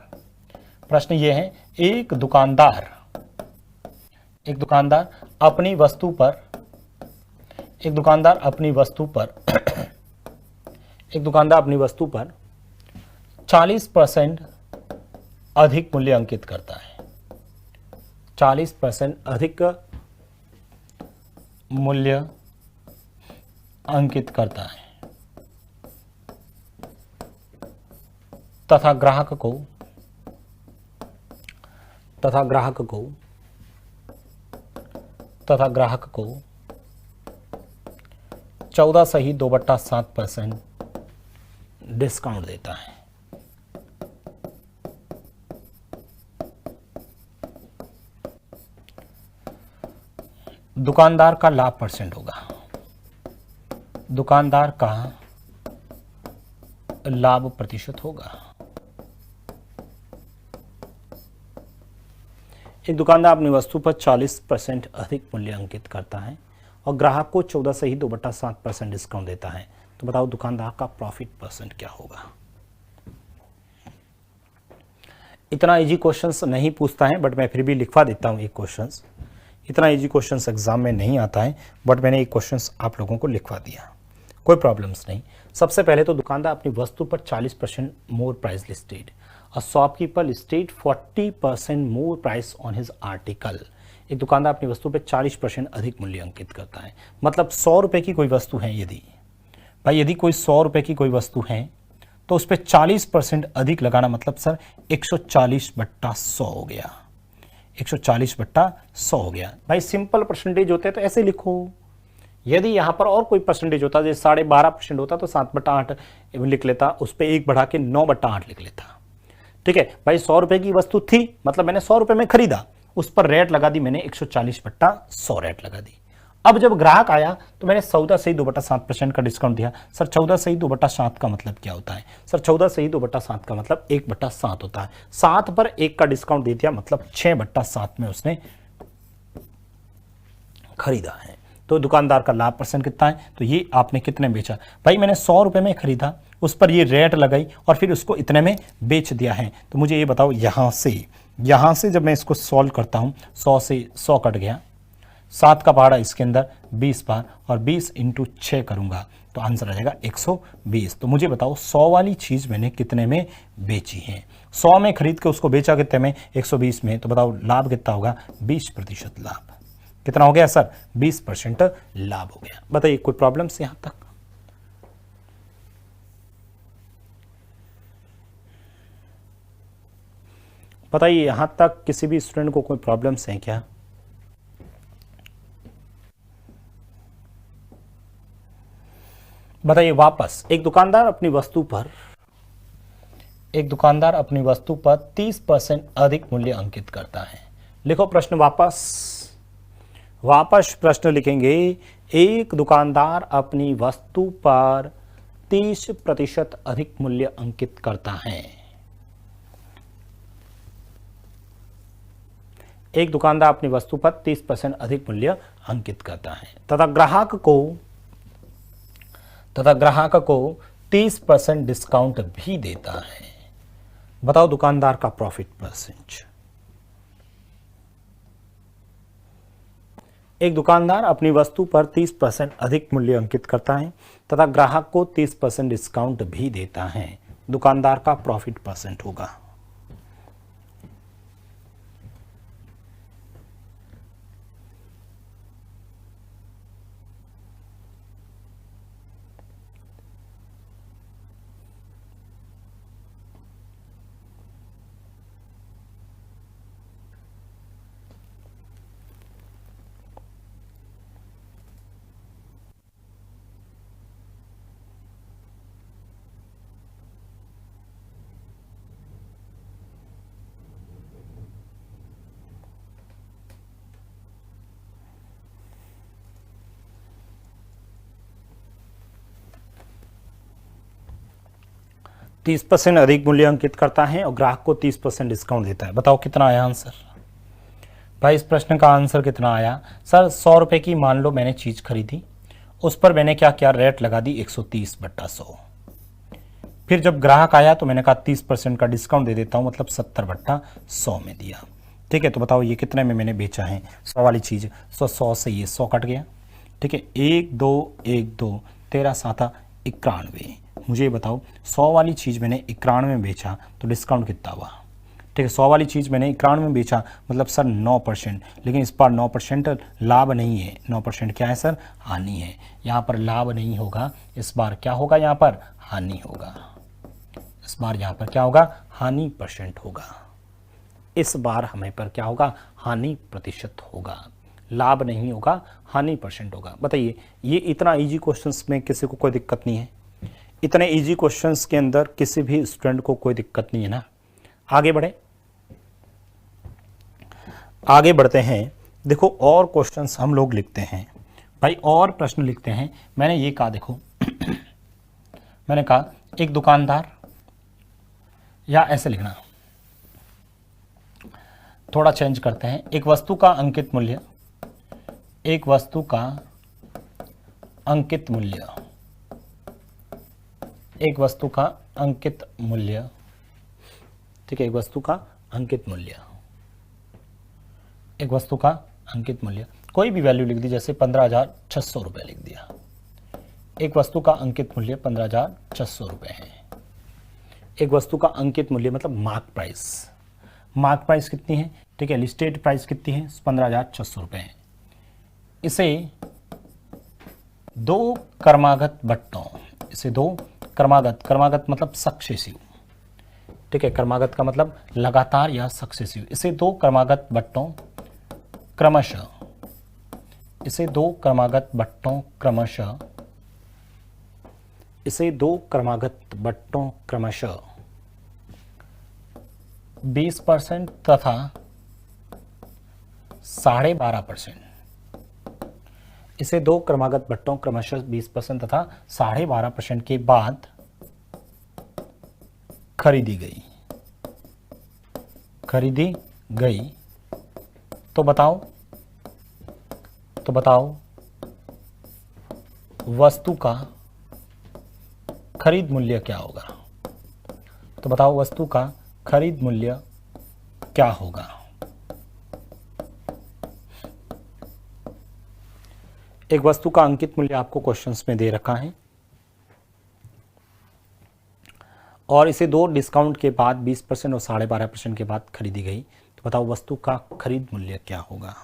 प्रश्न ये है एक दुकानदार अपनी वस्तु पर 40% अधिक मूल्य अंकित करता है, 40% अधिक मूल्य अंकित करता है, तथा ग्राहक को 14 सही 2/7% डिस्काउंट देता है। दुकानदार का लाभ परसेंट होगा, दुकानदार का लाभ प्रतिशत होगा। एक दुकानदार अपनी वस्तु पर 40% अधिक मूल्य अंकित करता है और ग्राहक को 14 से ही 2/7% डिस्काउंट देता है, तो बताओ दुकानदार का प्रॉफिट परसेंट क्या होगा। इतना इजी क्वेश्चंस नहीं पूछता है, बट मैं फिर भी लिखवा देता हूं एक क्वेश्चंस। इतना इजी क्वेश्चंस एग्जाम में नहीं आता है, बट मैंने एक क्वेश्चंस आप लोगों को लिखवा दिया, कोई प्रॉब्लम्स नहीं। सबसे पहले तो दुकानदार अपनी वस्तु पर 40% मोर price listed, a shopkeeper listed 40% more price on his article. एक दुकानदार अपनी वस्तु पर 40% अधिक मूल्य अंकित करता है, मतलब 100 रुपये की कोई वस्तु है, यदि कोई 100 रुपये की कोई वस्तु है तो उस पर 40% अधिक लगाना मतलब सर 140/100 हो गया, 140/100 हो गया। भाई सिंपल परसेंटेज होते हैं तो ऐसे लिखो। यदि यहां पर और कोई परसेंटेज होता, जैसे 12.5% होता तो 7/8 लिख लेता, उस पर 1 बढ़ा के 9/8 लिख लेता। ठीक है भाई, 100 रुपए की वस्तु थी, मतलब मैंने 100 रुपए में खरीदा, उस पर रेट लगा दी मैंने 140/100 रेट लगा दी। अब जब ग्राहक आया तो मैंने 14 से ही 2/7% का डिस्काउंट दिया। सर 14 से ही 2/7 का मतलब क्या होता है? सर 14 से ही 2/7 का मतलब 1/7 होता है। 7 पर 1 का डिस्काउंट दे दिया, मतलब 6/7 में उसने खरीदा है। तो दुकानदार का लाभ परसेंट कितना है? तो ये आपने कितने बेचा? भाई मैंने 100 रुपए में खरीदा, उस पर ये रेट लगाई और फिर उसको इतने में बेच दिया है। तो मुझे ये बताओ, यहां से जब मैं इसको सॉल्व करता हूं, 100 से 100 कट गया, 7 का पहाड़ा इसके अंदर 20 बार, और 20 × 6 करूंगा तो आंसर आ जाएगा 120। तो मुझे बताओ 100 वाली चीज मैंने कितने में बेची है? 100 में खरीद के उसको बेचा कितने में? 120 में। तो बताओ लाभ कितना होगा? 20% लाभ। कितना हो गया सर? 20% लाभ हो गया। बताइए कोई प्रॉब्लम से यहां तक? बताइए यहां तक किसी भी स्टूडेंट को कोई प्रॉब्लम्स हैं क्या? बताइए वापस। एक दुकानदार अपनी वस्तु पर 30% अधिक मूल्य अंकित करता है। लिखो प्रश्न वापस प्रश्न लिखेंगे। एक दुकानदार अपनी वस्तु पर 30% अधिक मूल्य अंकित करता है। एक दुकानदार अपनी वस्तु पर 30% अधिक मूल्य अंकित करता है तथा ग्राहक को 30% डिस्काउंट भी देता है। बताओ दुकानदार का प्रॉफिट परसेंट। एक दुकानदार अपनी वस्तु पर 30% अधिक मूल्य अंकित करता है तथा ग्राहक को 30% डिस्काउंट भी देता है। दुकानदार का प्रॉफिट परसेंट होगा। तीस % अधिक मूल्य अंकित करता है और ग्राहक को 30% डिस्काउंट देता है। बताओ कितना आया आंसर? भाई इस प्रश्न का आंसर कितना आया? सर 100 रुपए की मान लो मैंने चीज खरीदी, उस पर मैंने क्या किया? रेट लगा दी 130/100। फिर जब ग्राहक आया तो मैंने कहा 30% का डिस्काउंट दे देता हूं, मतलब 70/100 में दिया। ठीक है, तो बताओ ये कितने में मैंने बेचा है 100 वाली चीज? 100 से ये 100 कट गया। ठीक है, 1 2 1 2 13 7 91। मुझे ये बताओ 100 वाली चीज मैंने 91 में बेचा तो डिस्काउंट कितना हुआ? ठीक है, 100 वाली चीज मैंने 91 में बेचा, मतलब सर 9%, लेकिन इस बार 9% लाभ नहीं है, 9% क्या है सर? हानि है। यहाँ पर लाभ नहीं होगा, इस बार क्या होगा? यहाँ पर हानि होगा। इस बार यहाँ पर क्या होगा? हानि % होगा। इस बार हमें पर क्या होगा? हानि प्रतिशत होगा। लाभ नहीं होगा, हानि % होगा। बताइए ये इतना इजी क्वेश्चंस में किसी को कोई दिक्कत नहीं है? इतने इजी क्वेश्चंस के अंदर किसी भी स्टूडेंट को कोई दिक्कत नहीं है ना? आगे बढ़ते हैं। देखो और क्वेश्चंस हम लोग लिखते हैं भाई, और प्रश्न लिखते हैं। मैंने ये कहा, देखो मैंने कहा एक दुकानदार, या ऐसे लिखना, थोड़ा चेंज करते हैं। एक वस्तु का अंकित मूल्य, एक वस्तु का अंकित मूल्य, एक वस्तु का अंकित मूल्य, ठीक है, एक वस्तु का अंकित मूल्य, एक वस्तु का अंकित मूल्य, कोई भी वैल्यू लिख दी, जैसे 15,600 रुपये लिख दिया। एक वस्तु का अंकित मूल्य 15,600 रुपये है। एक वस्तु का अंकित मूल्य मतलब मार्क प्राइस, मार्क प्राइस कितनी है? ठीक है, लिस्टेड प्राइस कितनी है? 15,600 रुपये है। इसे दो क्रमागत बट्टों क्रमागत, क्रमागत मतलब सक्सेसिव, ठीक है, क्रमागत का मतलब लगातार या सक्सेसिव। इसे दो क्रमागत बट्टों क्रमशः, इसे दो क्रमागत बट्टों क्रमशः, इसे दो क्रमागत बट्टों क्रमशः 20% तथा 12.5%, इसे दो क्रमागत बट्टों क्रमशः 20% तथा 12.5% के बाद खरीदी गई, खरीदी गई। तो बताओ वस्तु का खरीद मूल्य क्या होगा? तो बताओ वस्तु का खरीद मूल्य क्या होगा? एक वस्तु का अंकित मूल्य आपको क्वेश्चंस में दे रखा है और इसे दो डिस्काउंट के बाद 20% और 12.5% के बाद खरीदी गई। तो बताओ वस्तु का खरीद मूल्य क्या होगा?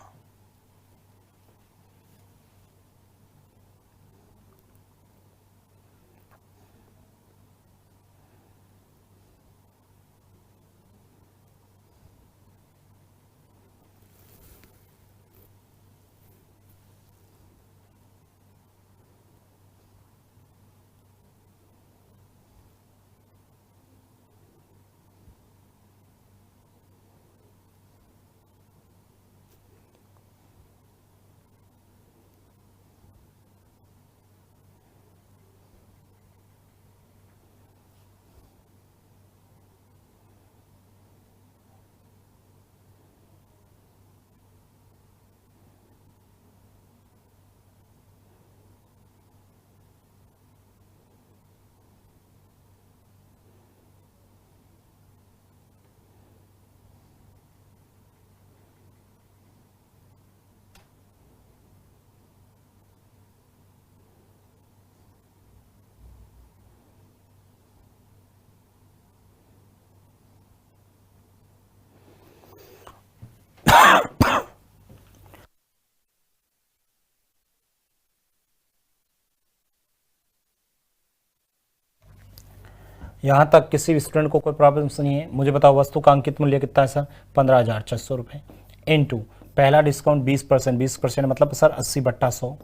यहाँ तक किसी भी स्टूडेंट को कोई प्रॉब्लम्स नहीं है? मुझे बताओ वस्तु का अंकित मूल्य कितना है सर? 15,600 रुपये इंटू पहला डिस्काउंट 20%, 20% मतलब सर 80/100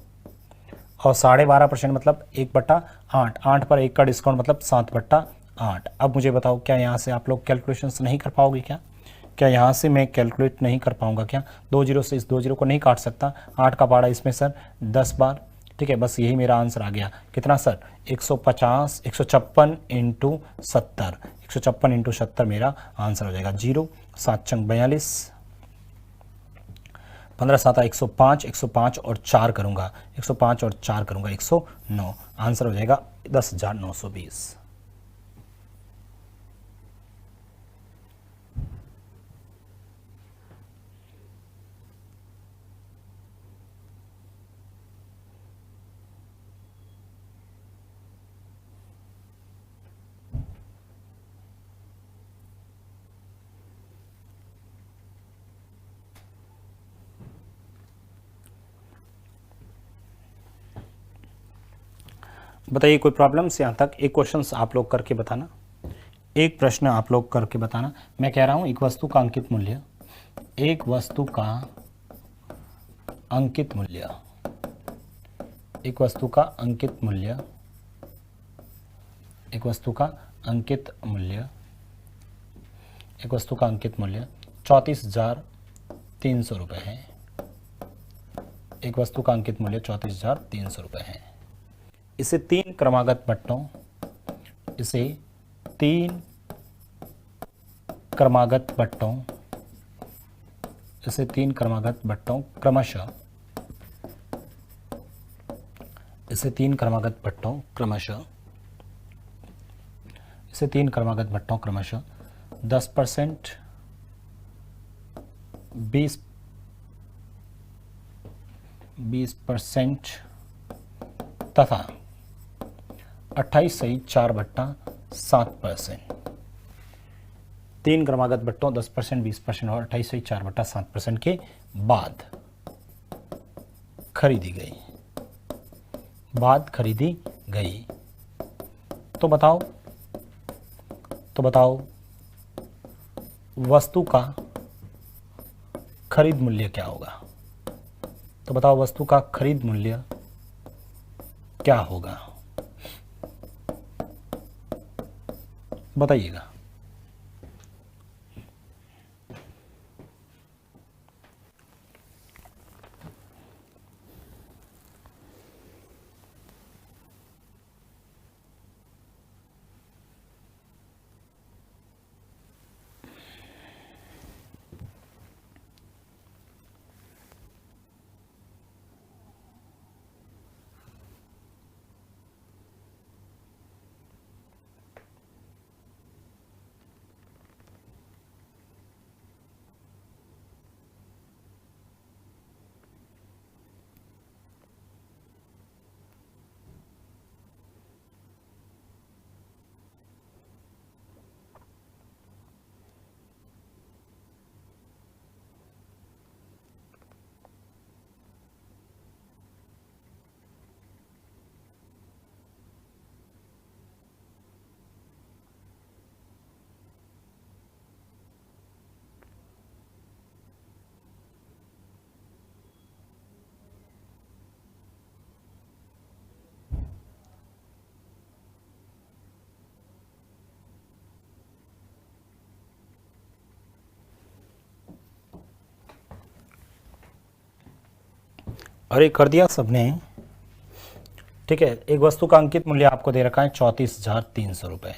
और 12.5% मतलब 1/8, 8 पर 1 का डिस्काउंट मतलब 7/8। अब मुझे बताओ क्या यहाँ से आप लोग कैलकुलेशंस नहीं कर पाओगे क्या? क्या यहाँ से मैं कैलकुलेट नहीं कर पाऊंगा क्या? 2 जीरो से इस 2 जीरो को नहीं काट सकता। 8 का पाड़ा इसमें सर 10 बार, ठीक है, बस यही मेरा आंसर आ गया। कितना सर? 156 इंटू 70, 156 इंटू 70 मेरा आंसर हो जाएगा। 0 7 चंग 42, 15 7 105, 105 और 4 करूंगा, 105 और 4 करूंगा 109, आंसर हो जाएगा 10,920। बताइए कोई प्रॉब्लम्स यहाँ तक? एक क्वेश्चन आप लोग करके बताना, एक प्रश्न आप लोग करके बताना। मैं कह रहा हूँ एक वस्तु का अंकित मूल्य, एक वस्तु का अंकित मूल्य, एक वस्तु का अंकित मूल्य, एक वस्तु का अंकित मूल्य, एक वस्तु का अंकित मूल्य 34,300 रुपये है। एक वस्तु का अंकित मूल्य 34,300 रुपये है। इसे 3 क्रमागत बट्टों, इसे 3 क्रमागत बट्टों, इसे 3 क्रमागत बट्टों क्रमशः, इसे 3 क्रमागत बट्टों क्रमशः, इसे 3 क्रमागत बट्टों क्रमशः 10%, 20% तथा 28/4/7%। 3 क्रमागत बट्टों 10%, 20% और 28/4/7% के बाद खरीदी गई, बाद खरीदी गई। तो बताओ वस्तु का खरीद मूल्य क्या होगा? तो बताओ वस्तु का खरीद मूल्य क्या होगा, बताइएगा। अरे कर दिया सबने, ठीक है। एक वस्तु का अंकित मूल्य आपको दे रखा है 34,300 रुपये।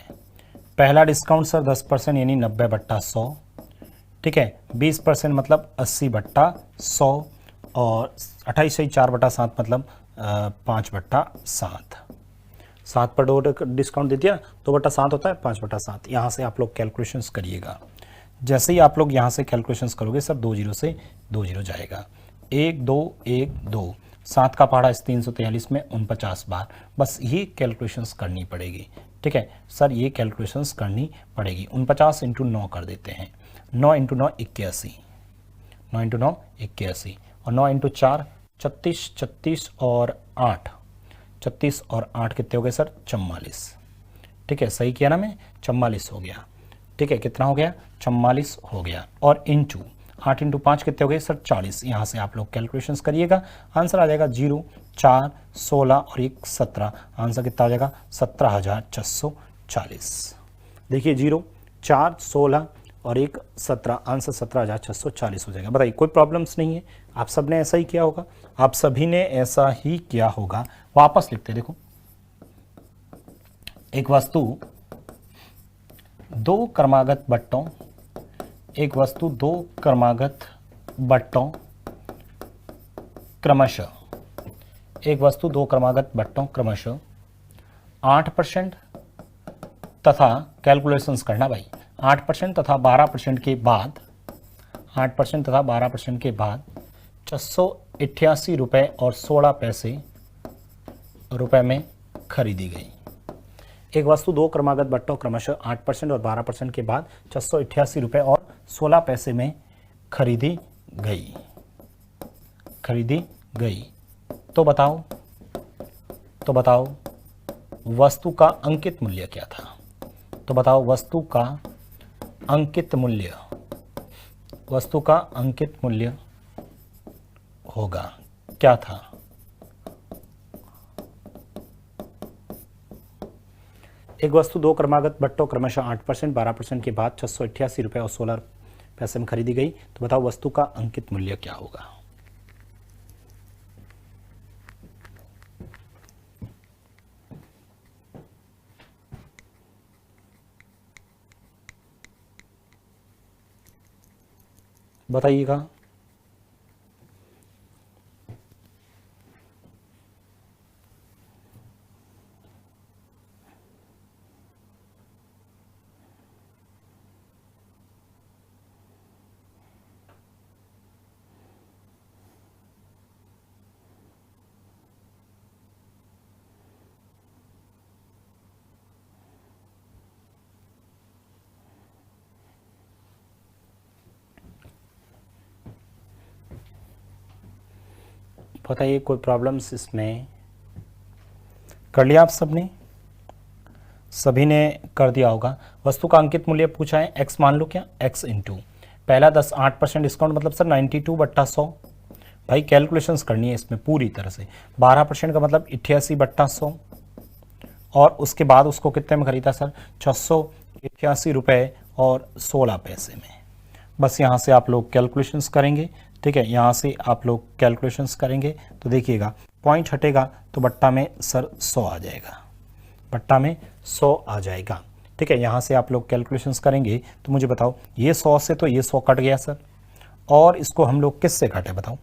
पहला डिस्काउंट सर 10% यानी 90/100, ठीक है। 20% मतलब 80/100 और 28 से 4/7 मतलब 5/7। 7 पर 2 डिस्काउंट दे दिया, 2/7 होता है 5/7। यहाँ से आप लोग कैलकुलेशंस करिएगा। जैसे ही आप लोग यहाँ से कैलकुलेशंस करोगे सर 2 जीरो से 2 जीरो जाएगा, 1 2 1 2, 7 का पहाड़ा इस 343 में 49 बार। बस ये कैलकुलेशंस करनी पड़ेगी, ठीक है सर, ये कैलकुलेशंस करनी पड़ेगी। 49 × 9 कर देते हैं, 9 × 9 81, 9 × 9 81 और 9 × 4 36, 36 और 8, 36 और 8 कितने हो गए सर 44, ठीक है। सही किया ना मैं, 44 हो गया, ठीक है। कितना हो गया 44 हो गया। और इंटू 8 × 5 कितने हो गए सर 40। यहाँ से आप लोग कैलकुलेशंस करिएगा, आंसर आ जाएगा 0 4 16 और 1 17। आंसर कितना आ जाएगा 17,640। देखिए 0 4 16 और 1 17, आंसर 17,640 हो जाएगा। बताइए कोई प्रॉब्लम्स नहीं है, आप सब ने ऐसा ही किया होगा, आप सभी ने ऐसा ही किया होगा। वापस लिखते देखो, एक वस्तु 2 क्रमागत बट्टों, एक वस्तु 2 क्रमागत बट्टों क्रमशः, एक वस्तु 2 क्रमागत बट्टों क्रमशः 8% तथा कैलकुलेशंस करना भाई, 8% तथा 12% के बाद, 8% तथा 12% के बाद 688 रुपये और 16 पैसे रुपये में खरीदी गई। एक वस्तु 2 क्रमागत बट्टों क्रमशः 8% और 12% के बाद 688 रुपये और 16 पैसे में खरीदी गई, तो बताओ वस्तु का अंकित मूल्य क्या था? तो बताओ वस्तु का अंकित मूल्य होगा क्या था? एक वस्तु 2 क्रमागत बट्टों क्रमशः 8%, 12% के बाद 688 रुपये और 16 पैसे में खरीदी गई, तो बताओ वस्तु का अंकित मूल्य क्या होगा? बताइएगा। बताइए कोई प्रॉब्लम्स इसमें? कर लिया आप सबने? सभी ने कर दिया होगा। वस्तु का अंकित मूल्य पूछा है, x मान लो क्या, x इंटू पहला 8% डिस्काउंट मतलब सर 92/100। भाई कैलकुलेशंस करनी है इसमें पूरी तरह से। 12% का मतलब 88/100 और उसके बाद उसको कितने में खरीदा सर, 688 रुपये और 16 पैसे में। बस यहाँ से आप लोग कैलकुलेशंस करेंगे, ठीक है, यहाँ से आप लोग कैलकुलेशंस करेंगे तो देखिएगा पॉइंट हटेगा तो बट्टा में सर 100 आ जाएगा, बट्टा में 100 आ जाएगा, ठीक है। यहाँ से आप लोग कैलकुलेशंस करेंगे तो मुझे बताओ, ये 100 से तो ये 100 कट गया सर, और इसको हम लोग किस से काटे बताओ,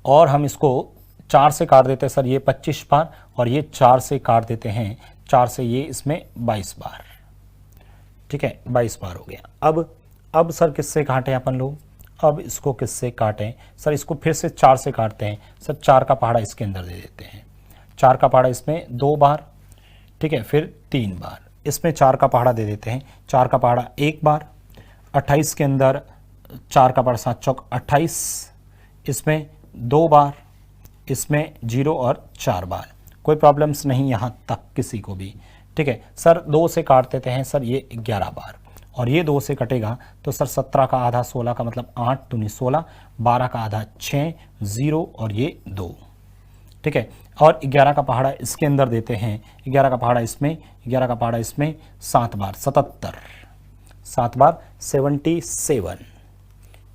और हम इसको 4 से काट देते हैं सर, ये 25 बार, और ये 4 से काट देते हैं, 4 से ये इसमें 22 बार, ठीक है, 22 बार हो गया। अब सर किससे काटें अपन लोग, अब इसको किससे काटें सर, इसको फिर से 4 से काटते हैं सर, 4 का पहाड़ा इसके अंदर दे देते हैं, 4 का पहाड़ा इसमें 2 बार, ठीक है, फिर 3 बार, इसमें 4 का पहाड़ा दे देते हैं, 4 का पहाड़ा 1 बार, 28 के अंदर 4 का पहाड़ा 7 चौक 28, इसमें 2 बार, इसमें 0 और 4 बार। कोई प्रॉब्लम्स नहीं यहाँ तक किसी को भी, ठीक है। सर 2 से काट देते हैं सर, ये 11 बार, और ये 2 से कटेगा तो सर 17 का आधा 16 का मतलब 8 दूनी 16, 12 का आधा 6, 0 और ये 2, ठीक है। और 11 का पहाड़ा इसके अंदर देते हैं, 11 का पहाड़ा इसमें, 11 का पहाड़ा इसमें 7 बार 77, 7 बार 77,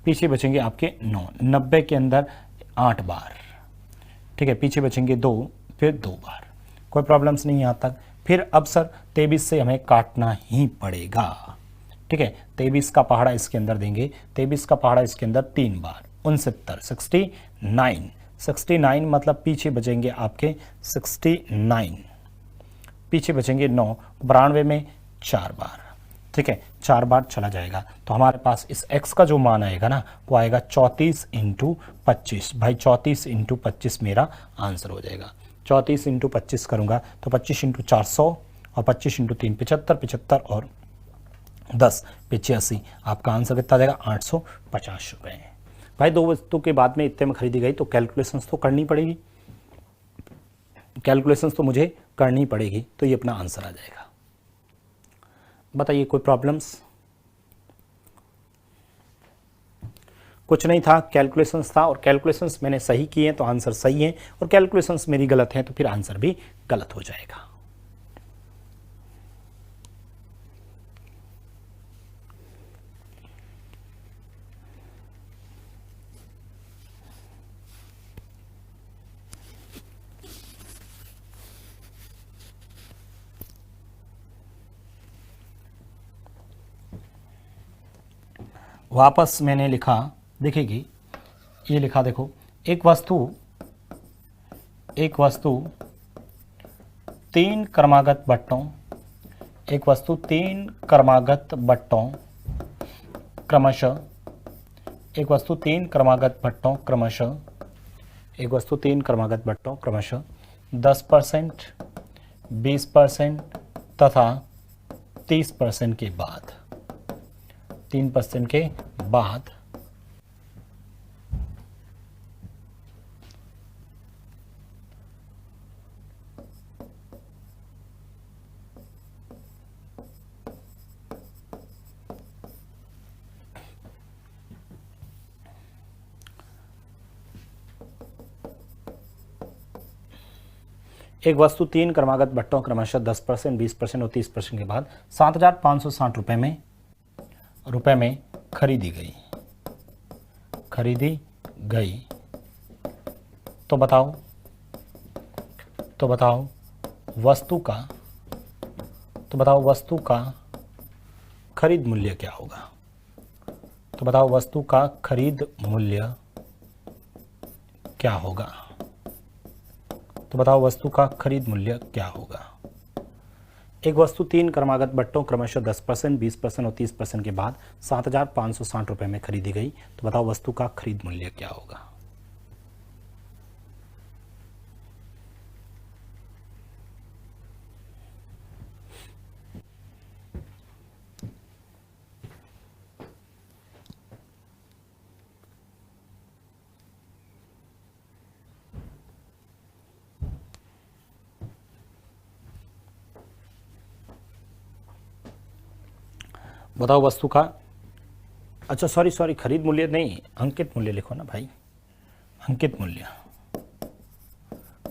पीछे बचेंगे आपके 9, 90 के अंदर 8 बार, ठीक है, पीछे बचेंगे 2, फिर 2 बार। कोई प्रॉब्लम्स नहीं यहाँ तक। फिर अब सर 23 से हमें काटना ही पड़ेगा, ठीक है, 23 का पहाड़ा इसके अंदर देंगे, 23 का पहाड़ा इसके अंदर 3 बार, 69, 69 मतलब पीछे बचेंगे आपके 69, पीछे बचेंगे 9, 92 में 4 बार, ठीक है, 4 बार चला जाएगा तो हमारे पास इस x का जो मान आएगा ना वो आएगा 34 × 25। भाई 34 × 25 मेरा आंसर हो जाएगा। 34 × 25 करूँगा तो 25 × 400 और 25 × 3 75, 75 और 10 85, आपका आंसर कितना जाएगा 850 रुपये। भाई 2 वस्तु के बाद में इतने में खरीदी गई तो कैलकुलेशंस तो करनी पड़ेगी, कैलकुलेशंस तो मुझे करनी पड़ेगी, तो ये अपना आंसर आ जाएगा। बताइए कोई प्रॉब्लम्स, कुछ नहीं था, कैलकुलेशंस था और कैलकुलेशंस मैंने सही किए हैं तो आंसर सही है, और कैलकुलेशंस मेरी गलत हैं तो फिर आंसर भी गलत हो जाएगा। वापस मैंने लिखा, देखिए ये लिखा, देखो एक वस्तु 3 क्रमागत बट्टों, एक वस्तु 3 क्रमागत बट्टों क्रमशः, एक वस्तु 3 क्रमागत बट्टों क्रमशः, एक वस्तु 3 क्रमागत बट्टों क्रमशः 10%, 20% तथा 30% के बाद, 3% के बाद एक वस्तु 3 क्रमागत बट्टों क्रमशः 10%, 20% और 30% के बाद 7,560 रुपये में खरीदी गई, तो बताओ वस्तु का खरीद मूल्य क्या होगा, तो बताओ वस्तु का खरीद मूल्य क्या होगा, तो बताओ वस्तु का खरीद मूल्य क्या होगा। एक वस्तु 3 क्रमागत बट्टों क्रमशः 10%, 20% और 30% के बाद 7,560 रुपये में खरीदी गई, तो बताओ वस्तु का खरीद मूल्य क्या होगा। बताओ वस्तु का, अच्छा सॉरी खरीद मूल्य नहीं, अंकित मूल्य लिखो ना भाई, अंकित मूल्य।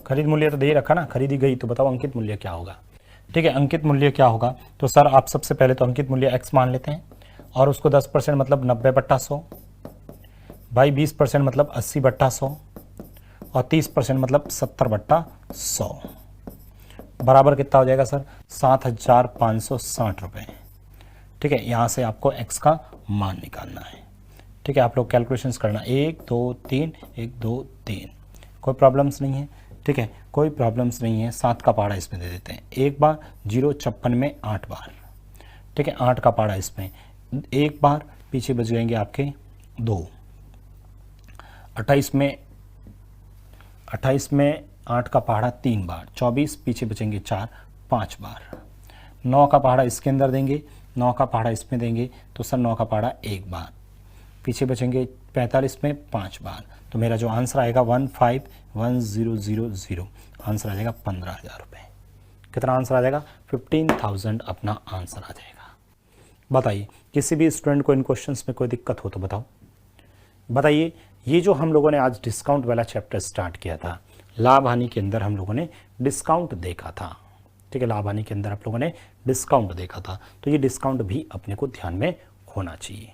खरीद मूल्य तो दे रखा ना, खरीदी गई, तो बताओ अंकित मूल्य क्या होगा। ठीक है, अंकित मूल्य क्या होगा, तो सर आप सबसे पहले तो अंकित मूल्य x मान लेते हैं और उसको 10% मतलब 90/100, भाई 20% मतलब 80/100 और 30% मतलब 70/100 बराबर कितना हो जाएगा सर, 7,560 रुपये। ठीक है, यहाँ से आपको x का मान निकालना है। ठीक है, आप लोग कैलकुलेशंस करना, 1 2 3 1 2 3, कोई प्रॉब्लम्स नहीं है। ठीक है, कोई प्रॉब्लम्स नहीं है। 7 का पहाड़ा इसमें दे देते हैं, एक बार 0 में 8 बार। ठीक है, 8 का पहाड़ा इसमें एक बार, पीछे बच जाएंगे आपके 2, 28 में 8 का पहाड़ा 3 बार, 24 पीछे बचेंगे 4, 5 बार। 9 का पहाड़ा इसके अंदर देंगे, 9 का पहाड़ा इसमें देंगे, तो सर 9 का पहाड़ा एक बार, पीछे बचेंगे 45 में 5 बार। तो मेरा जो आंसर आएगा 151000, आंसर आ जाएगा 15,000 रुपये। कितना आंसर आ जाएगा, 15,000 अपना आंसर आ जाएगा। बताइए किसी भी स्टूडेंट को इन क्वेश्चंस में कोई दिक्कत हो तो बताओ, बताइए। ये जो हम लोगों ने आज डिस्काउंट वाला चैप्टर स्टार्ट किया था, लाभ हानि के अंदर हम लोगों ने डिस्काउंट देखा था। ठीक है, लाभ हानि के अंदर आप लोगों ने डिस्काउंट देखा था, तो ये डिस्काउंट भी अपने को ध्यान में होना चाहिए।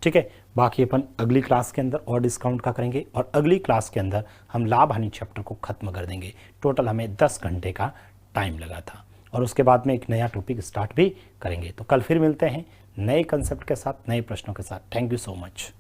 ठीक है, बाकी अपन अगली क्लास के अंदर और डिस्काउंट का करेंगे और अगली क्लास के अंदर हम लाभ हानि चैप्टर को खत्म कर देंगे। टोटल हमें 10 घंटे का टाइम लगा था और उसके बाद में एक नया टॉपिक स्टार्ट भी करेंगे। तो कल फिर मिलते हैं नए कंसेप्ट के साथ, नए प्रश्नों के साथ। Thank you so much.